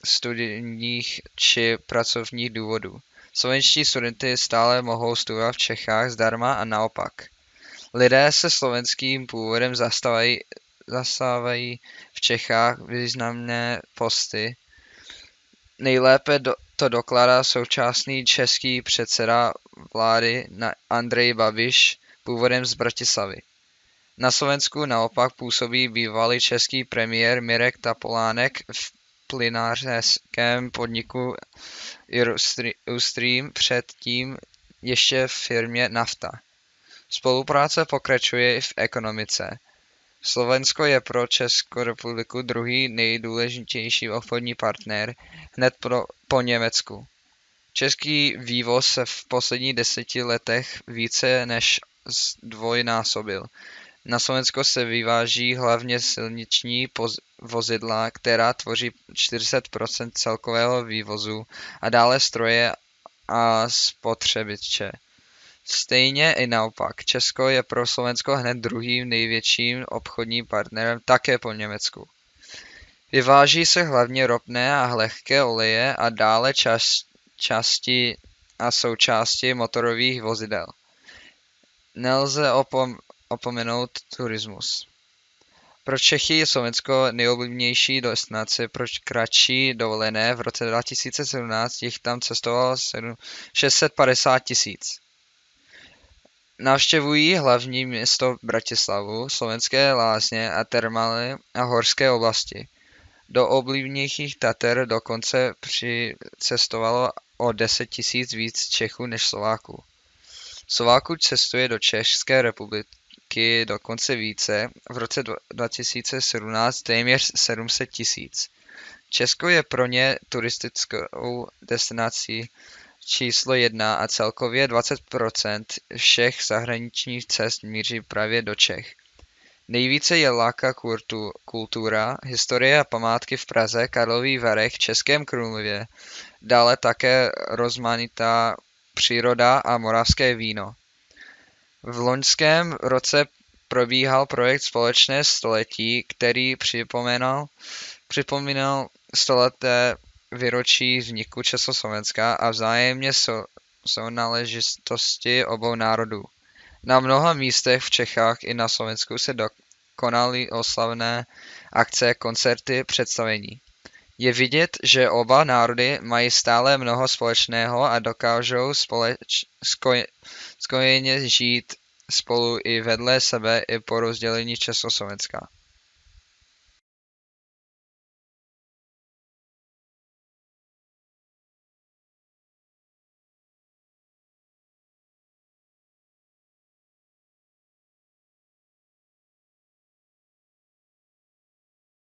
studijních či pracovních důvodů. Slovenští studenty stále mohou studovat v Čechách zdarma a naopak. Lidé se slovenským původem zastávají v Čechách významné posty. Nejlépe to dokládá současný český předseda vlády Andrej Babiš, původem z Bratislavy. Na Slovensku naopak působí bývalý český premiér Mirek Topolánek v plynářském podniku Eustream, předtím ještě v firmě Nafta. Spolupráce pokračuje i v ekonomice. Slovensko je pro Českou republiku druhý nejdůležitější obchodní partner hned po Německu. Český vývoz se v posledních 10 letech více než zdvojnásobil. Na Slovensko se vyváží hlavně silniční vozidla, která tvoří 40% celkového vývozu, a dále stroje a spotřebiče. Stejně i naopak, Česko je pro Slovensko hned druhým největším obchodním partnerem také po Německu. Vyváží se hlavně ropné a lehké oleje a dále části a součásti motorových vozidel. Nelze opomenout turismus. Pro Čechy je Slovensko nejoblíbenější destinace pro kratší dovolené. V roce 2017 jich tam cestovalo 650 000. Navštěvují hlavní město Bratislavu, slovenské lázně a termály a horské oblasti. Do oblíbenějších Tater dokonce přicestovalo o 10 000 víc Čechů než Slováků. Slováků cestuje do České republiky dokonce více, v roce 2017 téměř 700 000. Česko je pro ně turistickou destinací číslo 1 a celkově 20% všech zahraničních cest míří právě do Čech. Nejvíce je láká kultura, historie a památky v Praze, Karlových Varech, Českém Krumlově, dále také rozmanitá příroda a moravské víno. V loňském roce probíhal projekt Společné století, který připomínal stoleté výročí vzniku Československa a vzájemně sounáležitosti obou národů. Na mnoha místech v Čechách i na Slovensku se konaly oslavné akce, koncerty, představení. Je vidět, že oba národy mají stále mnoho společného a dokážou spojeně žít spolu i vedle sebe i po rozdělení Československa.